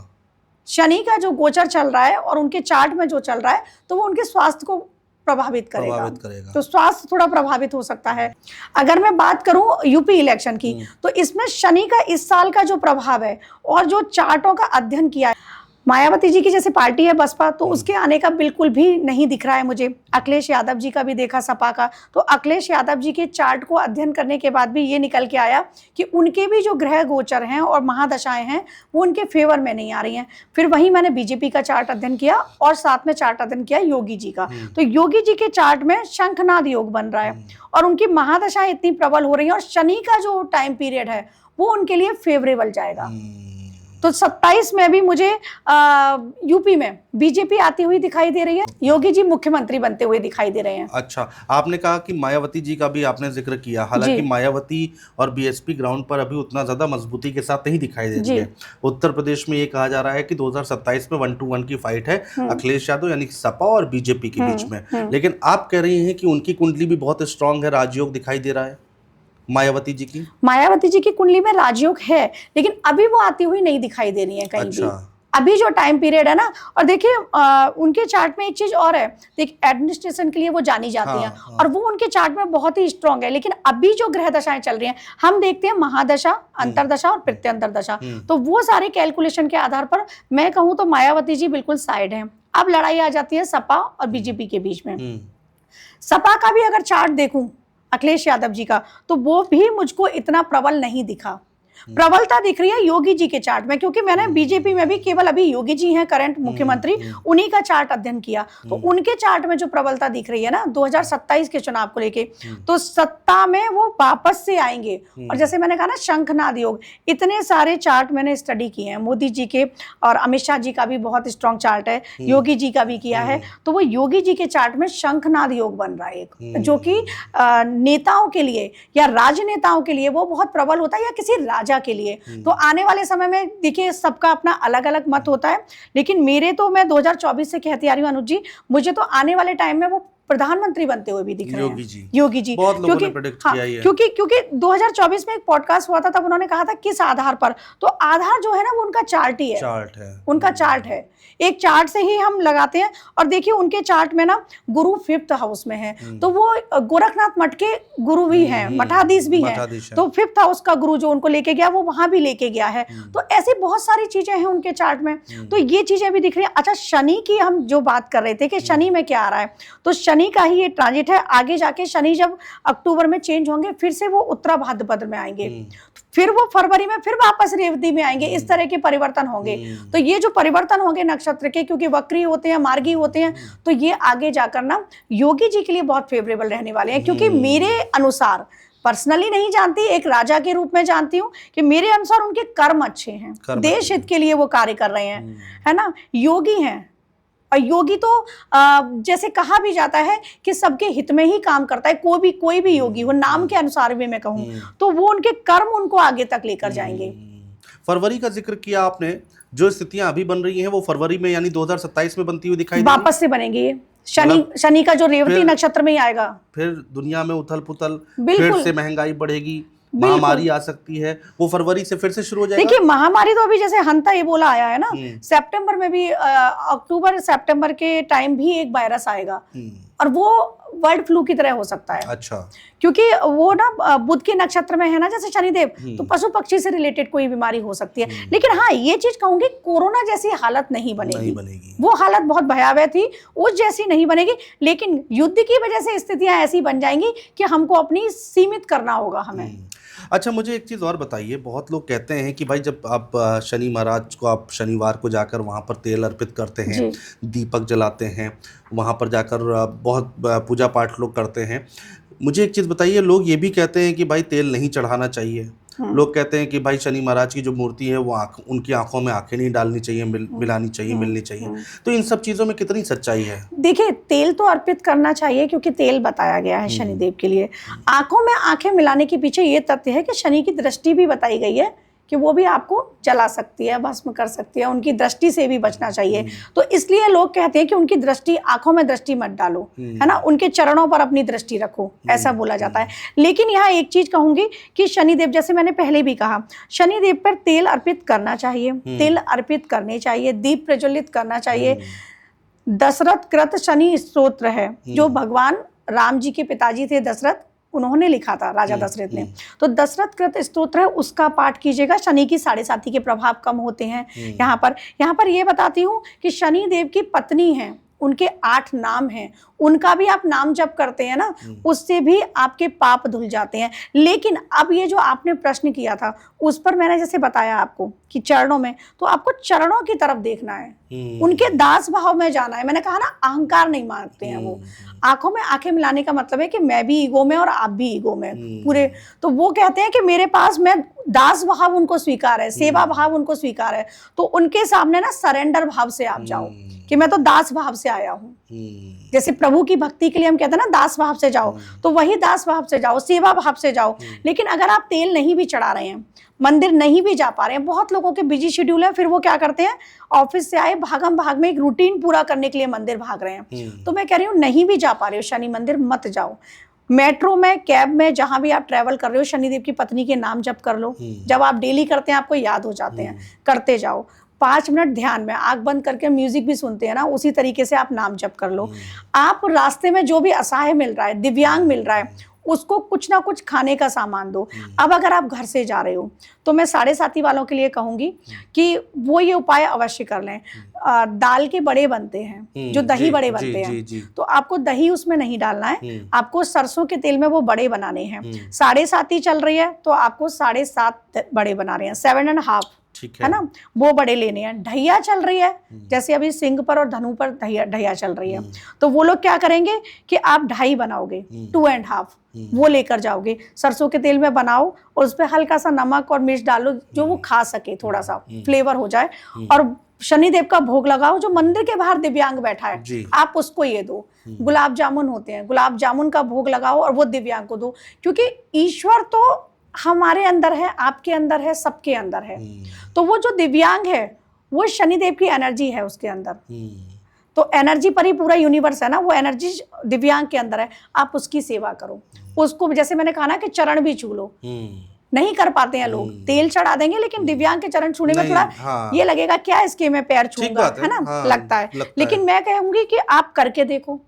शनि का जो गोचर चल रहा है और उनके चार्ट में जो चल रहा है, तो वो उनके स्वास्थ्य को प्रभावित करेगा। तो स्वास्थ्य थोड़ा प्रभावित हो सकता है। अगर मैं बात करूं यूपी इलेक्शन की, तो इसमें शनि का इस साल का जो प्रभाव है और जो चार्टों का अध्ययन किया है, मायावती जी की जैसे पार्टी है बसपा, तो उसके आने का बिल्कुल भी नहीं दिख रहा है मुझे। अखिलेश यादव जी का भी देखा सपा का, तो अखिलेश यादव जी के चार्ट को अध्ययन करने के बाद भी ये निकल के आया कि उनके भी जो ग्रह गोचर हैं और महादशाएं हैं वो उनके फेवर में नहीं आ रही हैं। फिर वहीं मैंने बीजेपी का चार्ट अध्ययन किया और साथ में चार्ट अध्ययन किया योगी जी का। तो योगी जी के चार्ट में शंखनाद योग बन रहा है और उनकी महादशाएं इतनी प्रबल हो रही हैं, और शनि का जो टाइम पीरियड है वो उनके लिए फेवरेबल जाएगा। तो 27 में भी मुझे यूपी में बीजेपी आती हुई दिखाई दे रही है, योगी जी मुख्यमंत्री बनते हुए दिखाई दे रहे हैं। अच्छा, आपने कहा कि मायावती जी का भी आपने जिक्र किया, हालांकि मायावती और बीएसपी ग्राउंड पर अभी उतना ज्यादा मजबूती के साथ नहीं दिखाई दे रही है। उत्तर प्रदेश में ये कहा जा रहा है कि 2027 में 1-1 की फाइट है अखिलेश यादव यानी सपा और बीजेपी के बीच में। लेकिन आप कह रही हैं कि उनकी कुंडली भी बहुत स्ट्रांग है, राजयोग दिखाई दे रहा है मायावती जी की कुंडली में राजयोग है, लेकिन अभी वो आती हुई नहीं दिखाई दे रही है कहीं भी। अभी जो टाइम पीरियड है ना, और देखिए उनके चार्ट में एक चीज और है, देखिए एडमिनिस्ट्रेशन के लिए वो जानी जाती हैं, और वो उनके चार्ट में बहुत ही स्ट्रांग है। लेकिन अभी जो ग्रह दशाएं चल रही हैं, हम देखते हैं महादशा, अंतरदशा और प्रत्यंतर दशा, तो वो सारे कैलकुलेशन के आधार पर मैं कहूँ तो मायावती जी बिल्कुल साइड है। अब लड़ाई आ जाती है सपा और बीजेपी के बीच में। सपा का भी अगर चार्ट देखूं अखिलेश यादव जी का, तो वो भी मुझको इतना प्रबल नहीं दिखा। प्रबलता दिख रही है योगी जी के चार्ट में, क्योंकि मैंने बीजेपी में भी केवल अभी योगी जी हैं करंट मुख्यमंत्री, उन्हीं का चार्ट अध्ययन किया, तो उनके चार्ट में जो प्रबलता दिख रही है ना 2027 के चुनाव को लेके, तो सत्ता में वो वापस से आएंगे। और जैसे मैंने कहा ना शंखनाद योग, इतने सारे चार्ट मैंने स्टडी किए हैं, मोदी जी के और अमित शाह जी का भी बहुत स्ट्रॉन्ग चार्ट है, योगी जी का भी किया है। तो वो योगी जी के चार्ट में शंखनाद योग बन रहा है एक, जो कि नेताओं के लिए या राजनेताओं के लिए वो बहुत प्रबल होता है, या किसी राजा के लिए। तो आने वाले समय में देखिए सबका अपना अलग अलग मत होता है, लेकिन मेरे तो मैं 2024 से कहती आ रही हूँ अनुज जी, मुझे तो आने वाले टाइम में वो प्रधानमंत्री बनते हुए भी दिख रहे योगी हैं। जी। योगी जी, बहुत लोगों ने predict हाँ, किया ये। क्योंकि 2024 में एक पॉडकास्ट हुआ था, तब उन्होंने कहा था किस आधार पर, तो आधार जो है ना वो उनका चार्ट ही है, चार्ट है, उनका चार्ट है। एक चार्ट से ही हम लगाते हैं। और देखिए उनके चार्ट में ना गुरु 5th हाउस में है, तो वो गोरखनाथ मठ के गुरु भी हैं, मठाधीश भी हैं, मठाधीश हैं। तो 5th हाउस का गुरु जो उनको लेके गया वो वहां भी लेके गया है। तो ऐसी बहुत सारी चीजें हैं उनके चार्ट में, तो ये चीजें भी दिख रही हैं। अच्छा, शनि की हम जो बात कर रहे थे कि शनि में क्या आ रहा है, तो शनि का ही ये ट्रांजिट है। आगे जाके शनि जब अक्टूबर में चेंज होंगे, फिर से वो उत्तरा भाद्रपद में आएंगे, फिर वो फरवरी में फिर वापस रेवती में आएंगे। इस तरह के परिवर्तन होंगे। तो ये जो परिवर्तन होंगे नक्षत्र के, क्योंकि वक्री होते हैं, मार्गी होते हैं, तो ये आगे जाकर ना योगी जी के लिए बहुत फेवरेबल रहने वाले हैं। क्योंकि मेरे अनुसार, पर्सनली नहीं जानती, एक राजा के रूप में जानती हूँ कि मेरे अनुसार उनके कर्म अच्छे हैं, देश हित के लिए वो कार्य कर रहे हैं, है ना, योगी हैं। और योगी तो जैसे कहा भी जाता है कि सबके हित में ही काम करता है। कोई भी योगी हो, नाम के अनुसार भी मैं कहूँ, तो वो उनके कर्म उनको आगे तक लेकर जाएंगे। फरवरी का जिक्र किया आपने, जो स्थितियां अभी बन रही हैं वो फरवरी में यानी 2027 में बनती हुई दिखाई देगी। वापस से बनेंगी ये। शनि का जो रेवती नक्षत्र में ही आएगा, फिर दुनिया में उथल पुथल, फिर बिल्कुल। से महंगाई बढ़ेगी, महामारी आ सकती है, वो फरवरी से फिर से शुरू हो जाएगा। देखिए महामारी तो अभी जैसे हंता एबोला आया है ना, सितंबर में भी, अक्टूबर सितंबर के टाइम भी एक वायरस आएगा, और वो बर्ड फ्लू की तरह हो सकता है। अच्छा, क्योंकि वो ना बुध के नक्षत्र में है ना, जैसे शनिदेव, तो पशु पक्षी से रिलेटेड कोई बीमारी हो सकती है। लेकिन हाँ, ये चीज कहूंगी, कोरोना जैसी हालत नहीं बनेगी। वो हालत बहुत भयावह थी, उस जैसी नहीं बनेगी। लेकिन युद्ध की वजह से स्थितियां ऐसी बन जाएंगी कि हमको अपनी सीमित करना होगा हमें। अच्छा, मुझे एक चीज़ और बताइए। बहुत लोग कहते हैं कि भाई जब आप शनि महाराज को, आप शनिवार को जाकर वहाँ पर तेल अर्पित करते हैं, दीपक जलाते हैं, वहाँ पर जाकर बहुत पूजा पाठ लोग करते हैं। मुझे एक चीज़ बताइए, लोग ये भी कहते हैं कि भाई तेल नहीं चढ़ाना चाहिए। लोग कहते हैं कि भाई शनि महाराज की जो मूर्ति है वो उनकी आंखों में आंखें नहीं डालनी चाहिए, मिलानी चाहिए, मिलनी चाहिए। तो इन सब चीज़ों में कितनी सच्चाई है? देखिए, तेल तो अर्पित करना चाहिए, क्योंकि तेल बताया गया है शनिदेव के लिए। आंखों में आंखें मिलाने के पीछे ये तथ्य है कि शनि की दृष्टि भी बताई गई है कि वो भी आपको जला सकती है, भस्म कर सकती है, उनकी दृष्टि से भी बचना चाहिए। तो इसलिए लोग कहते हैं कि उनकी दृष्टि, आंखों में दृष्टि मत डालो, है ना, उनके चरणों पर अपनी दृष्टि रखो, ऐसा बोला जाता है। लेकिन यहाँ एक चीज कहूंगी कि शनिदेव, जैसे मैंने पहले भी कहा, शनिदेव पर तेल अर्पित करना चाहिए, तेल अर्पित करने चाहिए, दीप प्रज्वलित करना चाहिए। दशरथ कृत शनि स्तोत्र है, जो भगवान राम जी के पिताजी थे दशरथ, उन्होंने लिखा था, राजा दशरथ ने। तो दशरथ कृत स्तोत्र है, उसका पाठ कीजिएगा। शनि की 7.5 के प्रभाव कम होते हैं। यहाँ पर ये बताती हूँ कि शनि देव की पत्नी है, उनके 8 नाम हैं, उनका भी आप नाम जप करते हैं ना, उससे भी आपके पाप धुल जाते हैं। लेकिन अब ये जो आपने प्रश्न किया था, उस पर मैंने जैसे बताया आपको कि चरणों में, तो आपको चरणों की तरफ देखना है, उनके दास भाव में जाना है। मैंने कहा ना, अहंकार नहीं मानते हैं वो। आंखों में आंखें मिलाने का मतलब है कि मैं भी ईगो में और आप भी ईगो में पूरे। तो वो कहते हैं कि मेरे पास, मैं दास भाव उनको स्वीकार है, सेवा भाव उनको स्वीकार है। तो उनके सामने ना सरेंडर भाव से आप जाओ कि मैं तो दास भाव से आया हूँ। जैसे प्रभु की भक्ति के लिए हम कहते हैं ना, दास भाव से जाओ, तो वही दास भाव से जाओ, सेवा भाव से जाओ। लेकिन अगर आप तेल नहीं भी चढ़ा रहे हैं, मंदिर नहीं भी जा पा रहे हैं, बहुत लोगों के बिजी शेड्यूल है, फिर वो क्या करते हैं, ऑफिस से आए भागम भाग में एक रूटीन पूरा करने के लिए मंदिर भाग रहे हैं। तो मैं कह रही हूँ, नहीं भी जा पा रहे हो शनि मंदिर, मत जाओ। मेट्रो में, कैब में, जहां भी आप ट्रैवल कर रहे हो, शनिदेव की पत्नी के नाम जप कर लो। जब आप डेली करते हैं, आपको याद हो जाते हैं, करते जाओ। 5 मिनट ध्यान में आंख बंद करके म्यूजिक भी सुनते हैं ना, उसी तरीके से आप नाम जप कर लो। आप रास्ते में जो भी असहाय मिल रहा है, दिव्यांग मिल रहा है, उसको कुछ ना कुछ खाने का सामान दो। अब अगर आप घर से जा रहे हो, तो मैं 7.5 वालों के लिए कहूंगी कि वो ये उपाय अवश्य कर लें। दाल के बड़े बनते हैं, जो दही बड़े बनते हैं, तो आपको दही उसमें नहीं डालना है, आपको सरसों के तेल में वो बड़े बनाने हैं। 7.5 चल रही है, तो आपको 7.5 बड़े बना रहे हैं, 7.5, है ना, वो बड़े लेने हैं। ढैया चल रही है, जैसे अभी सिंह पर और धनु पर ढैया चल रही है, तो वो लोग क्या करेंगे कि आप 2.5 बनाओगे, 2.5 वो लेकर जाओगे, सरसों के तेल में बनाओ, और उस पर हल्का सा नमक और मिर्च डालो, जो वो खा सके, थोड़ा सा फ्लेवर हो जाए। और शनिदेव का भोग लगाओ, जो मंदिर के बाहर दिव्यांग बैठा है, आप उसको ये दो। गुलाब जामुन होते हैं, गुलाब जामुन का भोग लगाओ और वो दिव्यांग को दो। क्योंकि ईश्वर तो हमारे अंदर है, आपके अंदर है, सबके अंदर है। तो वो जो दिव्यांग है, वो शनिदेव की एनर्जी है उसके अंदर। तो एनर्जी पर ही पूरा यूनिवर्स है ना, वो एनर्जी दिव्यांग के अंदर है, आप उसकी सेवा करो। उसको जैसे मैंने कहा ना कि चरण भी छू लो, नहीं कर पाते हैं लोग, तेल चढ़ा देंगे लेकिन दिव्यांग के चरण छूने में थोड़ा ये लगेगा क्या इसके मैं पैर छूंगा, है ना, लगता है। लेकिन मैं कहूंगी कि आप करके देखो,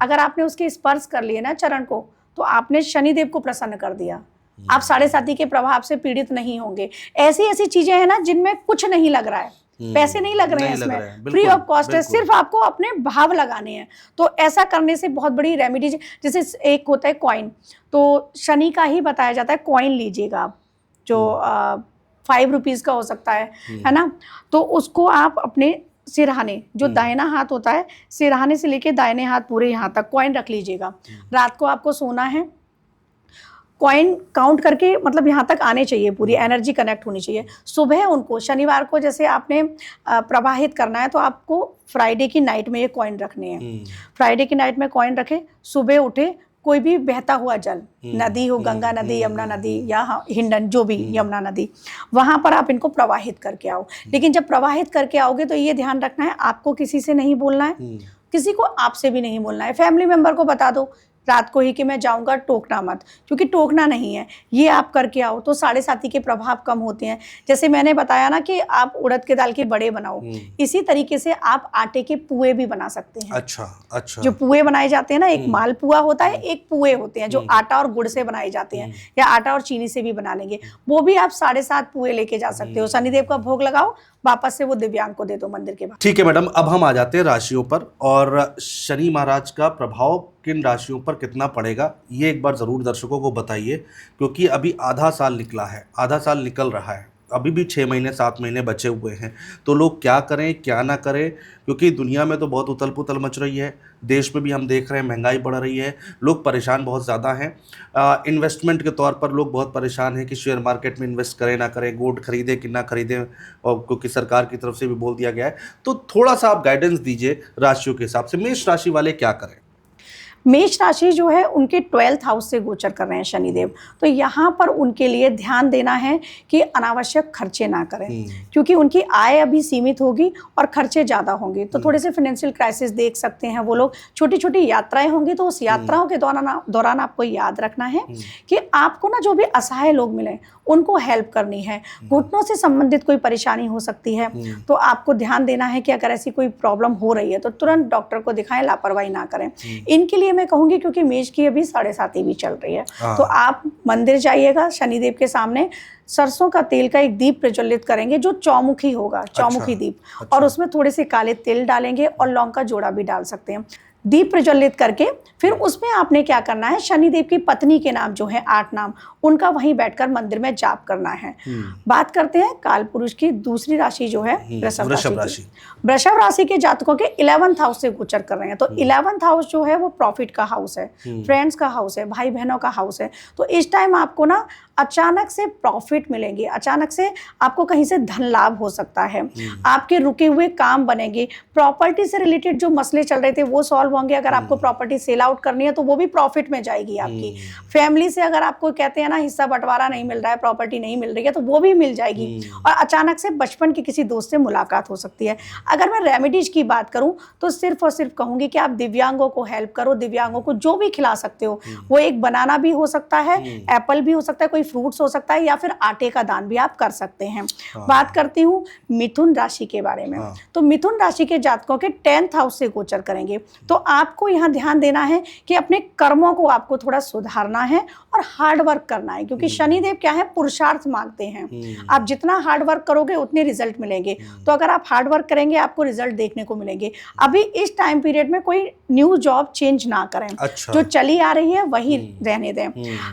अगर आपने उसके स्पर्श कर लिए ना चरण को, तो आपने शनिदेव को प्रसन्न कर दिया। आप 7.5 के प्रभाव से पीड़ित नहीं होंगे। ऐसी ऐसी चीजें हैं ना जिनमें कुछ नहीं लग रहा है, पैसे नहीं लग रहे हैं इसमें, फ्री ऑफ कॉस्ट है, सिर्फ आपको अपने भाव लगाने हैं। तो ऐसा करने से बहुत बड़ी रेमेडीज, जैसे एक होता है कॉइन, तो शनि का ही बताया जाता है, कॉइन लीजिएगा आप, जो 5 रुपीज का हो सकता है ना, तो उसको आप अपने सिरहाने, जो दाहिना हाथ होता है, सिरहाने से लेके दाहिने हाथ पूरे यहाँ तक कॉइन रख लीजिएगा। रात को आपको सोना है, कॉइन काउंट करके मतलब यहाँ तक आने चाहिए, पूरी एनर्जी कनेक्ट होनी चाहिए। सुबह उनको, शनिवार को जैसे आपने प्रवाहित करना है, तो आपको फ्राइडे की नाइट में ये कॉइन रखने हैं। फ्राइडे की नाइट में कॉइन रखे, सुबह उठे, कोई भी बहता हुआ जल, नदी हो, गंगा नदी, यमुना नदी या हिंडन, जो भी यमुना नदी, वहाँ पर आप इनको प्रवाहित करके आओ। लेकिन जब प्रवाहित करके आओगे तो ये ध्यान रखना है, आपको किसी से नहीं बोलना है, किसी को आपसे भी नहीं बोलना है। फैमिली मेंबर को बता दो रात को ही कि मैं जाऊंगा, टोकना मत, क्योंकि टोकना नहीं है, ये आप करके आओ तो 7.5 के प्रभाव कम होते हैं। जैसे मैंने बताया ना कि आप उड़द के दाल के बड़े बनाओ, इसी तरीके से आप आटे के पुए भी बना सकते हैं। अच्छा। जो पुए बनाए जाते हैं ना, एक मालपुआ होता है, एक पुए होते हैं जो आटा और गुड़ से बनाए जाते हैं, या आटा और चीनी से भी बना लेंगे, वो भी आप 7.5 पुए लेके जा सकते हो। शनिदेव का भोग लगाओ, वापस से वो दिव्यांग को दे दो मंदिर के बाहर। ठीक है मैडम, अब हम आ जाते हैं राशियों पर, और शनि महाराज का प्रभाव किन राशियों पर कितना पड़ेगा ये एक बार ज़रूर दर्शकों को बताइए, क्योंकि अभी आधा साल निकला है, आधा साल निकल रहा है, अभी भी 6 महीने 7 महीने बचे हुए हैं। तो लोग क्या करें क्या ना करें, क्योंकि दुनिया में तो बहुत उथल पुथल मच रही है, देश में भी हम देख रहे हैं महंगाई बढ़ रही है, लोग परेशान बहुत ज़्यादा हैं। इन्वेस्टमेंट के तौर पर लोग बहुत परेशान हैं कि शेयर मार्केट में इन्वेस्ट करें ना करें, गोल्ड खरीदें कि ना खरीदें, और क्योंकि सरकार की तरफ से भी बोल दिया गया है। तो थोड़ा सा आप गाइडेंस दीजिए राशियों के हिसाब से, मेष राशि वाले क्या करें? मेष राशि जो है उनके 12th हाउस से गोचर कर रहे हैं शनिदेव, तो यहाँ पर उनके लिए ध्यान देना है कि अनावश्यक खर्चे ना करें, क्योंकि उनकी आय अभी सीमित होगी और खर्चे ज़्यादा होंगे। तो थोड़े से फाइनेंशियल क्राइसिस देख सकते हैं वो लोग। छोटी छोटी यात्राएं होंगी, तो उस यात्राओं के दौरान आपको याद रखना है कि आपको ना जो भी असहाय लोग मिले उनको हेल्प करनी है। घुटनों से संबंधित कोई परेशानी हो सकती है, तो आपको ध्यान देना है कि अगर ऐसी कोई प्रॉब्लम हो रही है तो तुरंत डॉक्टर को दिखाएं, लापरवाही ना करें। इनके लिए मैं कहूंगी, क्योंकि मेष की अभी 7.5 भी चल रही है, तो आप मंदिर जाइएगा, शनिदेव के सामने सरसों का तेल का एक दीप प्रज्वलित करेंगे, जो चौमुखी होगा, चौमुखी दीप, और उसमें थोड़े से काले तिल डालेंगे और लौंग का जोड़ा भी डाल सकते हैं। दीप प्रज्वलित करके फिर उसमें आपने क्या करना है, शनिदेव की पत्नी के नाम जो है 8 नाम, उनका वहीं बैठकर मंदिर में जाप करना है। बात करते हैं काल पुरुष की दूसरी राशि जो है वृषभ राशि। वृषभ राशि के जातकों के 11th हाउस से गोचर कर रहे हैं, तो 11th हाउस जो है वो प्रॉफिट का हाउस है, फ्रेंड्स का हाउस है, भाई बहनों का हाउस है। तो इस टाइम आपको ना अचानक से प्रॉफिट मिलेंगे, अचानक से आपको कहीं से धन लाभ हो सकता है, आपके रुके हुए काम बनेंगे, प्रॉपर्टी से रिलेटेड जो मसले चल रहे थे वो सॉल्व होंगे। अगर आपको प्रॉपर्टी सेल आउट करनी है तो वो भी प्रॉफिट में जाएगी आपकी। फैमिली से अगर आपको कहते हैं ना हिस्सा बंटवारा नहीं मिल रहा है, प्रॉपर्टी नहीं मिल रही है, तो वो भी मिल जाएगी। और अचानक से बचपन के किसी दोस्त से मुलाकात हो सकती है। अगर मैं रेमेडीज की बात करूं तो सिर्फ और सिर्फ कहूंगी कि आप दिव्यांगों को हेल्प करो, दिव्यांगों को जो भी खिला सकते हो, वो एक बनाना भी हो सकता है, एप्पल भी हो सकता है, कोई फ्रूट्स हो सकता है, या फिर आटे का दान भी आप कर सकते हैं। बात करती हूँ मिथुन राशि के बारे में। तो मिथुन राशि के जातकों के 10th हाउस से गोचर करेंगे, तो आपको यहाँ ध्यान देना है कि अपने कर्मों को आपको थोड़ा सुधारना है और हार्ड वर्क करना है, क्योंकि शनिदेव क्या है, पुरुषार्थ मांगते हैं। आप जितना हार्ड वर्क करोगे उतने रिजल्ट मिलेंगे। तो अगर आप हार्ड वर्क करेंगे आपको रिजल्ट देखने को मिलेंगे। अभी इस टाइम पीरियड में कोई न्यू जॉब चेंज ना करें, जो चली आ रही है वही रहने दें।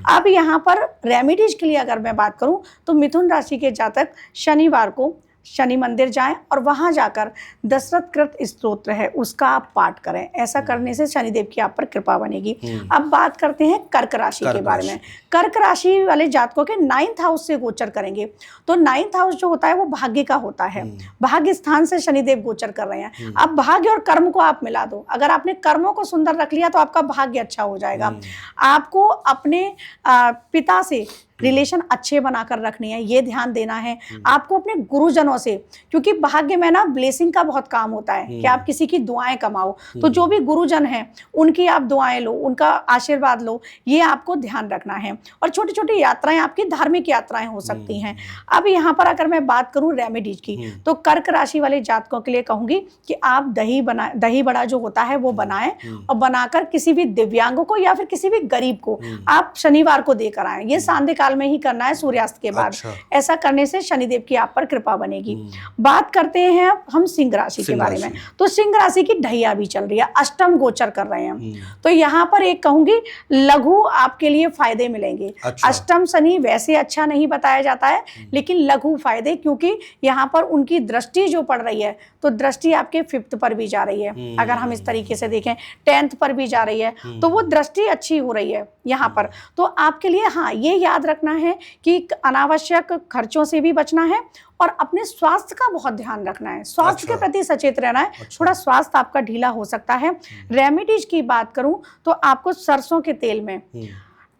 अब यहाँ पर रेमेडीज के लिए अगर मैं बात करूं तो मिथुन राशि के जातक शनिवार को शनि मंदिर जाएं और वहां जाकर दशरथ कृत स्तोत्र है उसका आप पाठ करें। ऐसा करने से शनिदेव की आप पर कृपा बनेगी। अब बात करते हैं कर्क राशि के बारे में। कर्क राशि वाले जातकों के 9th हाउस से गोचर करेंगे, तो 9th हाउस जो होता है वो भाग्य का होता है। भाग्य स्थान से शनिदेव गोचर कर रहे हैं। अब भाग्य और कर्म को आप मिला दो, अगर आपने कर्मों को सुंदर रख लिया तो आपका भाग्य अच्छा हो जाएगा। आपको अपने पिता से रिलेशन अच्छे बनाकर रखने हैं, ये ध्यान देना है। आपको अपने गुरुजनों से, क्योंकि भाग्य में ना ब्लेसिंग का बहुत काम होता है कि आप किसी की दुआएं कमाओ, तो जो भी गुरुजन हैं उनकी आप दुआएं लो, उनका आशीर्वाद लो, ये आपको ध्यान रखना है। और छोटी छोटी यात्राएं, आपकी धार्मिक यात्राएं हो सकती हैं। अब यहाँ पर अगर मैं बात करूं रेमेडीज की, तो कर्क राशि वाले जातकों के लिए कहूंगी कि आप दही बड़ा जो होता है वो बनाएं, और बनाकर किसी भी दिव्यांग को या फिर किसी भी गरीब को आप शनिवार को देकर आएं। ये सांध्य काल में ही करना है, सूर्यास्त के बाद। ऐसा करने से शनिदेव की आप पर कृपा बनेगी। बात करते हैं अब हम सिंह राशि के बारे में। तो सिंह राशि की ढैया भी चल रही है, अष्टम गोचर कर रहे हैं, तो यहाँ पर एक कहूंगी लघु आपके लिए फायदे मिलेंगे। अष्टम शनि वैसे अच्छा नहीं बताया जाता है, लेकिन लघु फायदे, क्योंकि यहाँ पर उनकी दृष्टि जो पड़ रही है, तो दृष्टि आपके 5th पर भी जा रही है। अगर हम इस तरीके से देखें 10th पर भी जा रही है, तो वो दृष्टि अच्छी हो रही है यहाँ पर। तो आपके लिए हाँ, ये याद रखना है कि अनावश्यक खर्चों से भी बचना है और अपने स्वास्थ्य का बहुत ध्यान रखना है। स्वास्थ्य के प्रति सचेत रहना है। थोड़ा स्वास्थ्य आपका ढीला हो सकता है। रेमेडीज की बात करूं तो आपको सरसों के तेल में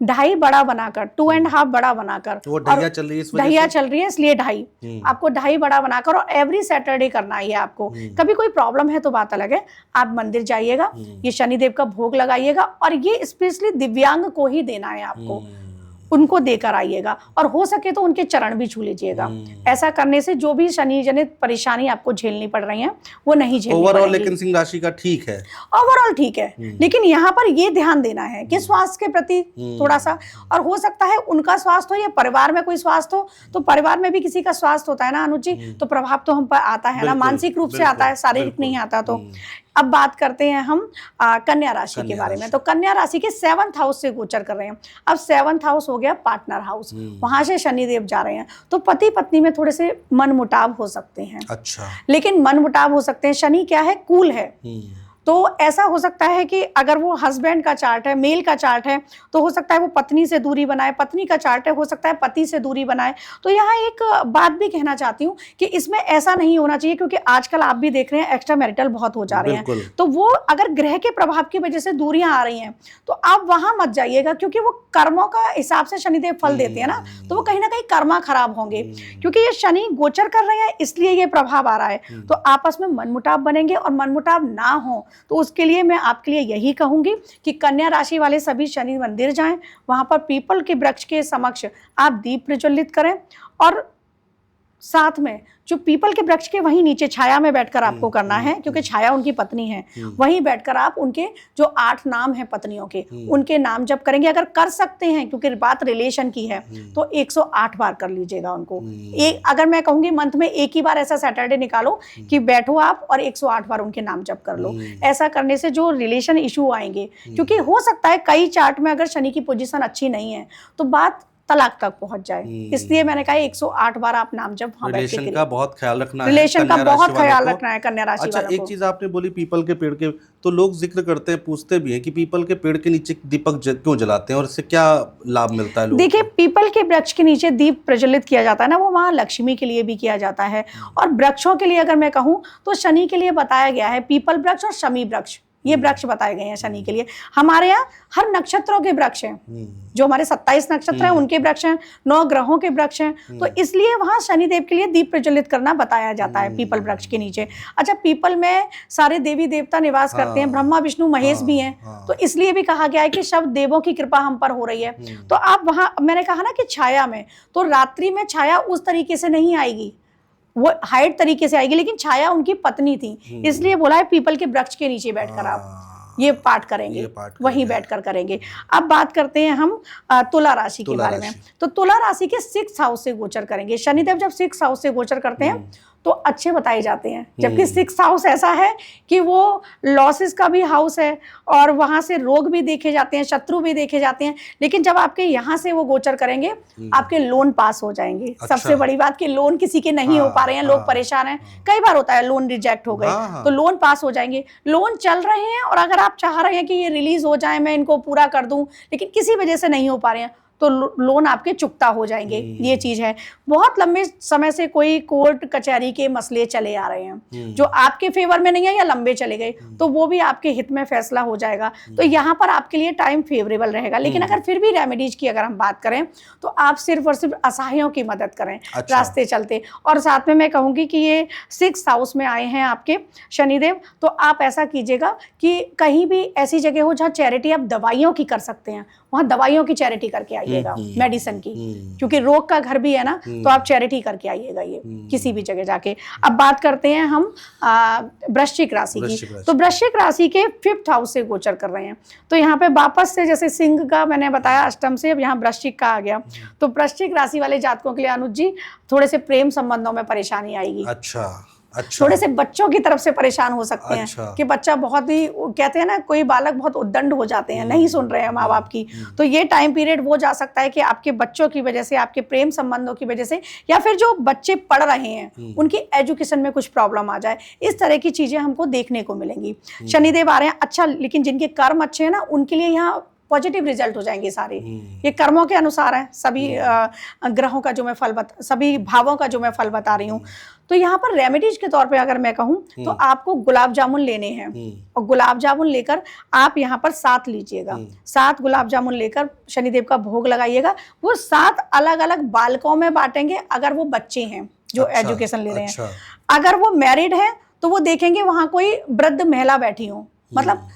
2.5 बड़ा बनाकर, 2.5 बड़ा बनाकर, तो ढैया चल रही है, ढैया चल रही है इसलिए 2.5, आपको 2.5 बड़ा बनाकर और एवरी सैटरडे करना है ये आपको। कभी कोई प्रॉब्लम है तो बात अलग है, आप मंदिर जाइएगा, ये शनिदेव का भोग लगाइएगा, और ये स्पेशली दिव्यांग को ही देना है आपको, उनको देकर आइएगा, और हो सके तो उनके चरण भी छू लीजिएगा। ऐसा करने से जो भी शनि जनित परेशानी आपको झेलनी पड़ रही है वो नहीं झेलनी पड़ेगी। ओवरऑल लेकिन सिंह राशि का ठीक है, ओवरऑल ठीक है, लेकिन यहाँ पर ये ध्यान देना है कि स्वास्थ्य के प्रति थोड़ा सा, और हो सकता है उनका स्वास्थ्य हो या परिवार में कोई स्वास्थ्य हो, तो परिवार में भी किसी का स्वास्थ्य होता है ना अनुज जी, तो प्रभाव तो हम पर आता है ना, मानसिक रूप से आता है, शारीरिक नहीं आता। तो अब बात करते हैं हम कन्या राशि के बारे में। तो कन्या राशि के 7th हाउस से गोचर कर रहे हैं। अब 7th हाउस हो गया पार्टनर हाउस, वहां से शनिदेव जा रहे हैं, तो पति पत्नी में थोड़े से मनमुटाव हो सकते हैं। अच्छा, लेकिन मनमुटाव हो सकते हैं, शनि क्या है, कूल है, तो ऐसा हो सकता है कि अगर वो हस्बैंड का चार्ट है, मेल का चार्ट है, तो हो सकता है वो पत्नी से दूरी बनाए, पत्नी का चार्ट है, हो सकता है पति से दूरी बनाए। तो यहाँ एक बात भी कहना चाहती हूँ कि इसमें ऐसा नहीं होना चाहिए, क्योंकि आजकल आप भी देख रहे हैं एक्स्ट्रा मैरिटल बहुत हो जा रहे हैं, तो वो अगर ग्रह के प्रभाव की वजह से दूरियां आ रही हैं, तो आप वहां मत जाइएगा, क्योंकि वो कर्मों का हिसाब से शनिदेव फल देते हैं ना, तो वो कहीं ना कहीं कर्मा खराब होंगे, क्योंकि ये शनि गोचर कर रहे हैं इसलिए ये प्रभाव आ रहा है। तो आपस में मनमुटाव बनेंगे, और मनमुटाव ना हो तो उसके लिए मैं आपके लिए यही कहूंगी कि कन्या राशि वाले सभी शनि मंदिर जाएं, वहां पर पीपल के वृक्ष के समक्ष आप दीप प्रज्वलित करें, और साथ में जो पीपल के वृक्ष के वहीं नीचे छाया में बैठकर आपको करना है, क्योंकि छाया उनकी पत्नी है, वहीं बैठकर आप उनके जो 8 नाम हैं पत्नियों के, उनके नाम जप करेंगे। अगर कर सकते हैं, क्योंकि बात रिलेशन की है, तो 108 बार कर लीजिएगा उनको। अगर मैं कहूंगी मंथ में एक ही बार ऐसा सैटरडे निकालो कि बैठो आप और 108 बार उनके नाम जप कर लो। ऐसा करने से जो रिलेशन इशू आएंगे, क्योंकि हो सकता है कई चार्ट में अगर शनि की पोजीशन अच्छी नहीं है तो बात तलाक तक पहुंच जाए, इसलिए मैंने कहा 108 बार आप नाम जब रिलेशन का बहुत ख्याल रखना है, रिलेशन का बहुत ख्याल रखना है कन्या राशि वालों को। एक चीज आपने बोली पीपल के पेड़ के, तो लोग जिक्र करते हैं, पूछते भी हैं कि पीपल के पेड़ के नीचे दीपक क्यों जलाते हैं और इससे क्या लाभ मिलता है लोगों को? देखिए, पीपल के वृक्ष के नीचे दीप प्रज्वलित किया जाता है ना, वो वहाँ लक्ष्मी के लिए भी किया जाता है, और वृक्षों के लिए अगर मैं कहूँ तो शनि के लिए बताया गया है पीपल वृक्ष और शमी वृक्ष, ये वृक्ष बताए गए हैं शनि के लिए। हमारे यहाँ हर नक्षत्रों के वृक्ष हैं, जो हमारे 27 नक्षत्र हैं उनके वृक्ष हैं, 9 ग्रहों के वृक्ष हैं, तो इसलिए वहां शनिदेव के लिए दीप प्रज्वलित करना बताया जाता है पीपल वृक्ष के नीचे। अच्छा, पीपल में सारे देवी देवता निवास करते हैं, ब्रह्मा विष्णु महेश भी हैं, तो इसलिए भी कहा गया है कि सब देवों की कृपा हम पर हो रही है। तो आप वहां, मैंने कहा ना कि छाया में, तो रात्रि में छाया उस तरीके से नहीं आएगी, वो हाइट तरीके से आएगी, लेकिन छाया उनकी पत्नी थी, इसलिए बोला है पीपल के वृक्ष के नीचे बैठकर आप ये पाठ करेंगे, वहीं बैठकर करेंगे। अब बात करते हैं हम तुला राशि के बारे में। तो तुला राशि के 6th हाउस से गोचर करेंगे शनिदेव। जब 6th हाउस से गोचर करते हैं तो अच्छे बताए जाते हैं, जबकि 6th हाउस ऐसा है कि वो लॉसेस का भी हाउस है, और वहां से रोग भी देखे जाते हैं, शत्रु भी देखे जाते हैं। लेकिन जब आपके यहाँ से वो गोचर करेंगे, आपके लोन पास हो जाएंगे। अच्छा। सबसे बड़ी बात कि लोन किसी के नहीं हो पा रहे हैं, लोग परेशान हैं, कई बार होता है लोन रिजेक्ट हो गए, तो लोन पास हो जाएंगे। लोन चल रहे हैं और अगर आप चाह रहे हैं कि ये रिलीज हो जाए, मैं इनको पूरा कर दूं, लेकिन किसी वजह से नहीं हो पा रहे हैं, तो लोन आपके चुकता हो जाएंगे। ये चीज है। बहुत लंबे समय से कोई कोर्ट कचहरी के मसले चले आ रहे हैं जो आपके फेवर में नहीं है या लंबे चले गए, तो वो भी आपके हित में फैसला हो जाएगा। तो यहाँ पर आपके लिए टाइम फेवरेबल रहेगा। लेकिन अगर फिर भी रेमेडीज की अगर हम बात करें तो आप सिर्फ और सिर्फ असहायों की मदद करें रास्ते चलते। और साथ में मैं कहूंगी कि ये 6th हाउस में आए हैं आपके शनिदेव, तो आप ऐसा कीजिएगा कि कहीं भी ऐसी जगह हो जहाँ चैरिटी आप दवाइयों की कर सकते हैं, वहां दवाइयों की चैरिटी करके आइएगा, मेडिसिन की, क्योंकि रोग का घर भी है ना, तो आप चैरिटी करके आइएगा ये किसी भी जगह जाके। अब बात करते हैं हम वृश्चिक राशि की। तो वृश्चिक राशि के 5th हाउस से गोचर कर रहे हैं, तो यहाँ पे वापस से जैसे सिंह का मैंने बताया अष्टम से, अब यहाँ वृश्चिक का आ गया। तो वृश्चिक राशि वाले जातकों के लिए अनुज जी थोड़े से प्रेम संबंधों में परेशानी आएगी। अच्छा। थोड़े से बच्चों की तरफ से परेशान हो सकते हैं कि बच्चा बहुत ही, कहते हैं ना, कोई बालक बहुत उद्दंड हो जाते हैं, नहीं सुन रहे हैं माँ बाप की। तो ये टाइम पीरियड वो जा सकता है कि आपके बच्चों की वजह से, आपके प्रेम संबंधों की वजह से, या फिर जो बच्चे पढ़ रहे हैं उनकी एजुकेशन में कुछ प्रॉब्लम आ जाए, इस तरह की चीजें हमको देखने को मिलेंगी। शनिदेव आ रहे हैं, अच्छा, लेकिन जिनके कर्म अच्छे हैं ना उनके लिए यहाँ पॉजिटिव रिजल्ट हो जाएंगे सारे। ये कर्मों के अनुसार है सभी ग्रहों का जो मैं सभी भावों का जो मैं फल बता रही हूँ। तो यहाँ पर रेमेडीज के तौर पे अगर मैं कहूँ तो आपको गुलाब जामुन लेने हैं, और गुलाब जामुन लेकर आप यहाँ पर 7 लीजिएगा। 7 गुलाब जामुन लेकर शनिदेव का भोग लगाइएगा। वो 7 अलग अलग बालकों में बांटेंगे अगर वो बच्चे हैं जो एजुकेशन ले रहे हैं। अगर वो मैरिड है तो वो देखेंगे वहां कोई वृद्ध महिला बैठी हो, मतलब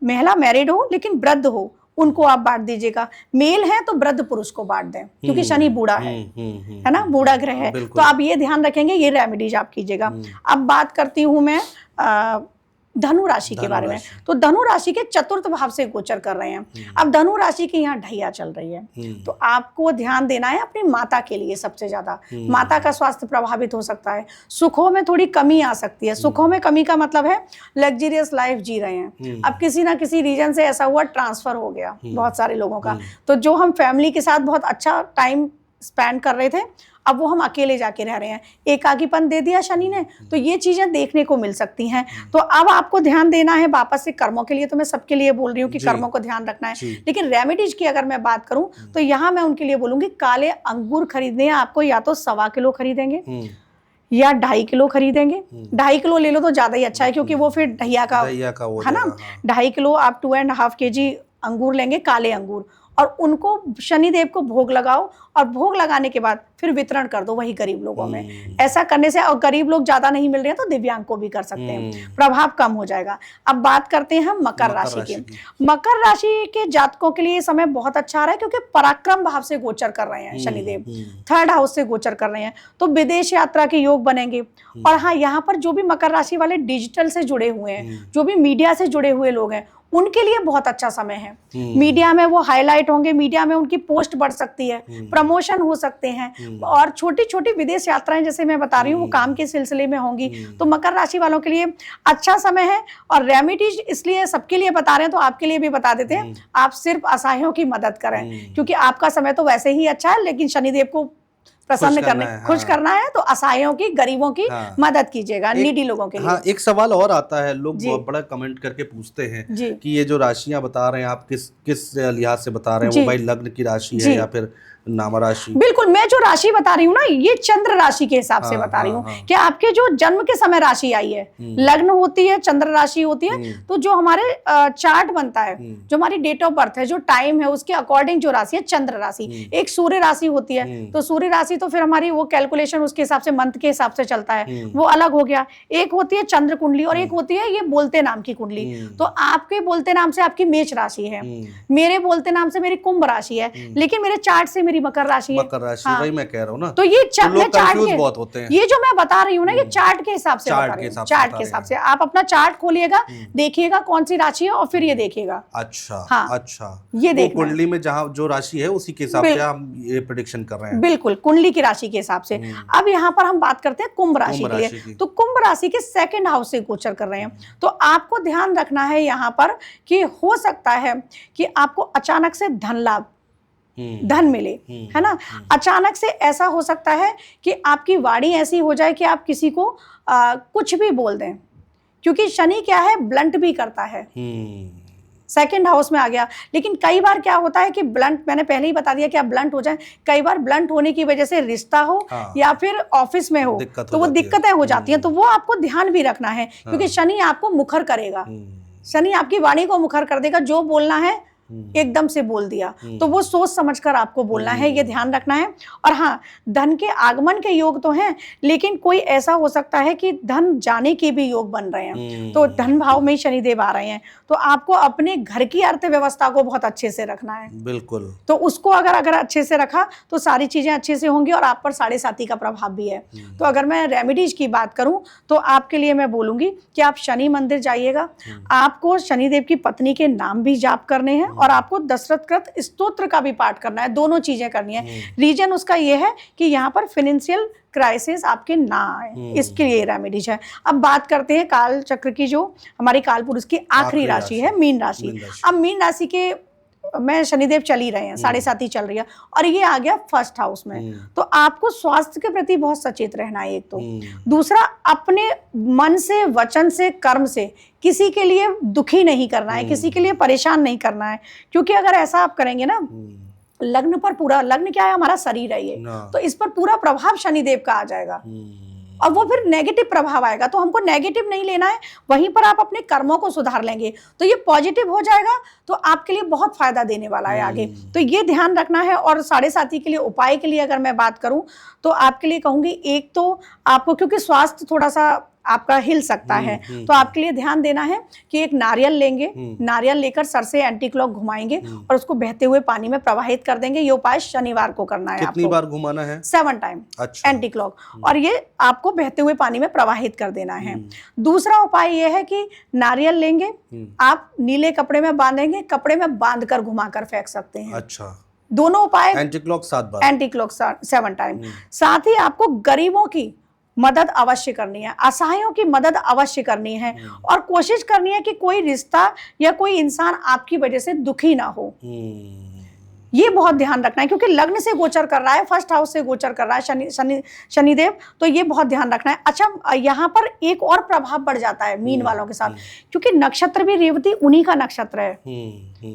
महिला मैरिड हो लेकिन वृद्ध हो, उनको आप बांट दीजिएगा। मेल है तो वृद्ध पुरुष को बांट दें, क्योंकि शनि बूढ़ा है ना, बूढ़ा ग्रह है। तो आप ये ध्यान रखेंगे, ये रेमेडीज आप कीजिएगा। अब बात करती हूँ मैं धनु राशि के बारे में। तो धनु राशि के 4th भाव से गोचर कर रहे हैं। अब धनु राशि की यहाँ ढैया चल रही है, तो आपको ध्यान देना है अपनी माता के लिए। सबसे ज्यादा माता का स्वास्थ्य प्रभावित हो सकता है, सुखों में थोड़ी कमी आ सकती है। सुखों में कमी का मतलब है लग्जरियस लाइफ जी रहे हैं, अब किसी ना किसी रीजन से ऐसा हुआ ट्रांसफर हो गया बहुत सारे लोगों का, तो जो हम फैमिली के साथ बहुत अच्छा टाइम स्पेंड कर रहे थे अब वो हम अकेले जाके रह रहे हैं, एकाकीपन दे दिया शनि ने। तो ये चीजें देखने को मिल सकती हैं। तो अब आपको ध्यान देना है वापस से कर्मों के लिए। तो मैं सबके लिए बोल रही हूँ कि कर्मों को ध्यान रखना है, लेकिन रेमेडीज की अगर मैं बात करूं तो यहाँ मैं उनके लिए बोलूंगी काले अंगूर खरीदने हैं आपको, या तो 1.25 किलो खरीदेंगे या 2.5 किलो खरीदेंगे। 2.5 किलो ले लो तो ज्यादा ही अच्छा है, क्योंकि वो फिर ढैया का है ना। 2.5 किलो आप 2.5 kg अंगूर लेंगे, काले अंगूर, और उनको शनिदेव को भोग लगाओ, और भोग लगाने के बाद फिर वितरण कर दो वही गरीब लोगों में। ऐसा करने से, और गरीब लोग ज्यादा नहीं मिल रहे हैं तो दिव्यांग को भी कर सकते हैं, प्रभाव कम हो जाएगा। अब बात करते हैं हम मकर राशि की। मकर राशि के जातकों के लिए समय बहुत अच्छा आ रहा है, क्योंकि पराक्रम भाव से गोचर कर रहे हैं शनिदेव, 3rd हाउस से गोचर कर रहे हैं, तो विदेश यात्रा के योग बनेंगे। और हाँ, यहाँ पर जो भी मकर राशि वाले डिजिटल से जुड़े हुए हैं, जो भी मीडिया से जुड़े हुए लोग हैं, उनके लिए बहुत अच्छा समय है। मीडिया में वो हाईलाइट होंगे, मीडिया में उनकी पोस्ट बढ़ सकती है, प्रमोशन हो सकते हैं, और छोटी छोटी विदेश यात्राएं जैसे मैं बता रही हूँ वो काम के सिलसिले में होंगी। तो मकर राशि वालों के लिए अच्छा समय है। और रेमेडीज इसलिए सबके लिए बता रहे हैं तो आपके लिए भी बता देते हैं, आप सिर्फ असहायों की मदद करें, क्योंकि आपका समय तो वैसे ही अच्छा है, लेकिन शनिदेव को प्रसन्न करने, खुश करना है, तो असहायों की, गरीबों की मदद कीजिएगा, नीडी लोगों के लिए। हाँ, एक सवाल और आता है, लोग बहुत बड़ा कमेंट करके पूछते हैं कि ये जो राशियां बता रहे हैं आप किस लिहाज से बता रहे हैं, वो भाई लग्न की राशि है या फिर नाम राशि? बिल्कुल, मैं जो राशि बता रही हूँ ना, ये चंद्र राशि के हिसाब से बता रही हूँ कि आपके जो जन्म के समय राशि आई है, लग्न होती है, चंद्र राशि होती है, तो जो हमारे चार्ट बनता है, जो हमारी डेट ऑफ बर्थ है, जो टाइम है, उसके अकॉर्डिंग जो राशि है चंद्र राशि। एक सूर्य राशि होती है, तो सूर्य राशि तो फिर हमारी वो कैलकुलेशन उसके हिसाब से, मंथ के हिसाब से चलता है, वो अलग हो गया। एक होती है चंद्र कुंडली और एक होती है ये बोलते नाम की कुंडली। तो आपके बोलते नाम से आपकी मेष राशि है, मेरे बोलते नाम से मेरी कुंभ राशि है, लेकिन मेरे चार्ट से मकर राशि है। मकर राशि, वही मैं कह रहा हूँ ना। तो ये लोग कंफ्यूज बहुत होते हैं। ये जो मैं बता रही हूँ ना, ये चार्ट के हिसाब से बता रही हूँ, चार्ट के हिसाब से। आप अपना चार्ट खोलिएगा, देखिएगा कौन सी राशि है, और फिर ये देखिएगा। अच्छा, हाँ, अच्छा, ये देखना कुंडली में जहाँ जो राशि है उसी के हिसाब से हम ये प्रेडिक्शन कर रहे हैं। बिल्कुल, कुंडली की राशि के हिसाब से। अब यहाँ पर हम बात करते हैं कुंभ राशि के लिए। तो कुंभ राशि के 2nd हाउस से गोचर कर रहे हैं, तो आपको ध्यान रखना है यहाँ पर कि हो सकता है कि आपको अचानक से धन लाभ, धन मिले, है ना। अचानक से ऐसा हो सकता है कि आपकी वाणी ऐसी हो जाए कि आप किसी को कुछ भी बोल दें, क्योंकि शनि क्या है, ब्लंट भी करता है, सेकंड हाउस में आ गया। लेकिन कई बार क्या होता है कि ब्लंट, मैंने पहले ही बता दिया कि आप ब्लंट हो जाए, कई बार ब्लंट होने की वजह से रिश्ता हो या फिर ऑफिस में हो तो वो दिक्कतें हो जाती हैं, तो वो आपको ध्यान भी रखना है, क्योंकि शनि आपको मुखर करेगा, शनि आपकी वाणी को मुखर कर देगा, जो बोलना है एकदम से बोल दिया, तो वो सोच समझकर आपको बोलना है, ये ध्यान रखना है। और हाँ, धन के आगमन के योग तो हैं, लेकिन कोई ऐसा हो सकता है कि धन जाने के भी योग बन रहे हैं, तो धन भाव में ही शनिदेव आ रहे हैं, तो आपको अपने घर की अर्थव्यवस्था को बहुत अच्छे से रखना है। बिल्कुल। तो उसको अगर अच्छे से रखा तो सारी चीजें अच्छे से होंगी, और आप पर 7.5 का प्रभाव भी है। तो अगर मैं रेमेडीज की बात करूं तो आपके लिए मैं बोलूंगी कि आप शनि मंदिर जाइएगा, आपको शनिदेव की पत्नी के नाम भी जाप करने हैं, और आपको दशरथ कृत स्तोत्र का भी पाठ करना है, दोनों चीजें करनी है। रीजन उसका ये है कि यहाँ पर फाइनेंशियल क्राइसिस आपके ना आए, इसके लिए रेमेडीज है। अब बात करते हैं काल चक्र की, जो हमारी काल पुरुष की आखिरी राशि है, मीन राशि। अब मीन राशि के में शनिदेव चल ही रहे हैं, 7.5 चल रही है, और ये आ गया फर्स्ट हाउस में, तो आपको स्वास्थ्य के प्रति बहुत सचेत रहना है, एक तो। दूसरा, अपने मन से, वचन से, कर्म से किसी के लिए दुखी नहीं करना है, किसी के लिए परेशान नहीं करना है, क्योंकि अगर ऐसा आप करेंगे ना, लग्न पर पूरा, लग्न क्या है, हमारा शरीर है ये, तो इस पर पूरा प्रभाव शनिदेव का आ जाएगा, और वो फिर नेगेटिव प्रभाव आएगा, तो हमको नेगेटिव नहीं लेना है, वहीं पर आप अपने कर्मों को सुधार लेंगे तो ये पॉजिटिव हो जाएगा, तो आपके लिए बहुत फायदा देने वाला है आगे, तो ये ध्यान रखना है। और 7.5 के लिए उपाय के लिए अगर मैं बात करूं तो आपके लिए कहूंगी, एक तो आपको, क्योंकि स्वास्थ्य थोड़ा सा आपका हिल सकता है, तो आपके लिए ध्यान देना है कि एक नारियल लेंगे, नारियल लेकर सर से एंटी क्लॉक घुमाएंगे और उसको बहते हुए पानी में प्रवाहित कर देंगे। ये उपाय शनिवार को करना है। कितनी बार घुमाना है? 7 टाइम। अच्छा। एंटी क्लॉक, और ये आपको बहते हुए पानी में प्रवाहित कर देना है। दूसरा उपाय ये है कि नारियल लेंगे, आप नीले कपड़े में बांधेंगे, कपड़े में बांधकर घुमाकर फेंक सकते हैं। अच्छा। दोनों उपाय। एंटी क्लॉक 7 बार, एंटी क्लॉक 7 टाइम। साथ ही आपको गरीबों की मदद अवश्य करनी है, असहायों की मदद अवश्य करनी है, और कोशिश करनी है कि कोई रिश्ता या कोई इंसान आपकी वजह से दुखी ना हो। ये बहुत ध्यान रखना है, क्योंकि लग्न से गोचर कर रहा है, फर्स्ट हाउस से गोचर कर रहा है शनिदेव, तो ये बहुत ध्यान रखना है। अच्छा, यहाँ पर एक और प्रभाव बढ़ जाता है मीन वालों के साथ, क्योंकि नक्षत्र भी रेवती उन्हीं का नक्षत्र है,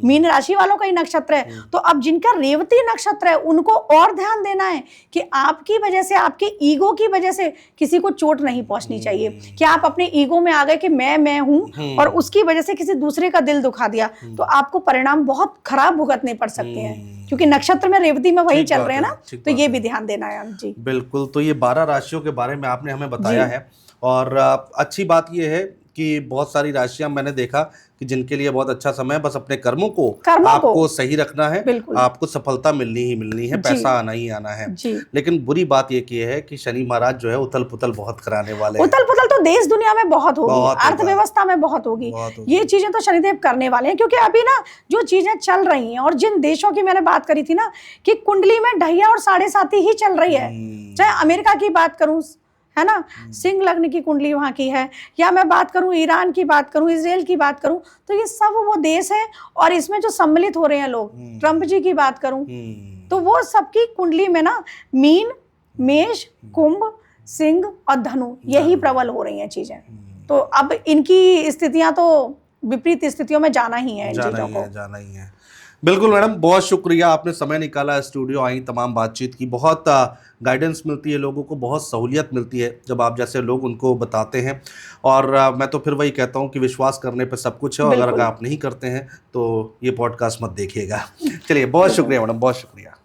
मीन राशि वालों का ही नक्षत्र है, तो अब जिनका रेवती नक्षत्र है उनको और ध्यान देना है कि आपकी वजह से, आपके ईगो की वजह से किसी को चोट नहीं पहुंचनी चाहिए, कि आप अपने ईगो में आ गए कि मैं हूं, और उसकी वजह से किसी दूसरे का दिल दुखा दिया, तो आपको परिणाम बहुत खराब भुगतने पड़ सकते हैं, क्योंकि नक्षत्र में रेवती में वही चल रहे हैं ना, तो ये भी ध्यान देना है जी। बिल्कुल। तो ये 12 राशियों के बारे में आपने हमें बताया है, और अच्छी बात ये है कि बहुत सारी राशियां मैंने देखा कि जिनके लिए बहुत अच्छा समय है, बस अपने कर्मों को आपको सही रखना है, आपको सफलता मिलनी ही मिलनी है, पैसा आना ही आना है। लेकिन बुरी बात ये है कि शनि महाराज जो है उथल पुथल बहुत कराने वाले हैं। उथल पुथल तो देश दुनिया में बहुत होगी, अर्थव्यवस्था में बहुत होगी, ये चीजें तो शनिदेव करने वाले हैं, क्योंकि अभी ना जो चीजें चल रही हैं, और जिन देशों की मैंने बात करी थी ना कि कुंडली में ढैया और 7.5 ही चल रही है, चाहे अमेरिका की बात करूं, है ना, सिंह लग्न की कुंडली वहां की है, या मैं बात करूं ईरान की बात करूं, इजराइल की बात करूं, तो ये सब वो देश है, और इसमें जो सम्मिलित हो रहे हैं लोग, ट्रंप जी की बात करूं, तो वो सबकी कुंडली में ना मीन, मेष, कुंभ, सिंह और धनु, यही प्रबल हो रही हैं चीजें, तो अब इनकी स्थितियां तो विपरीत स्थितियों में जाना ही है, जाना ही है। बिल्कुल मैडम, बहुत शुक्रिया, आपने समय निकाला, स्टूडियो आई, तमाम बातचीत की, बहुत गाइडेंस मिलती है लोगों को, बहुत सहूलियत मिलती है जब आप जैसे लोग उनको बताते हैं, और मैं तो फिर वही कहता हूँ कि विश्वास करने पे सब कुछ है, और अगर आप नहीं करते हैं तो ये पॉडकास्ट मत देखिएगा। चलिए, बहुत शुक्रिया मैडम, बहुत शुक्रिया।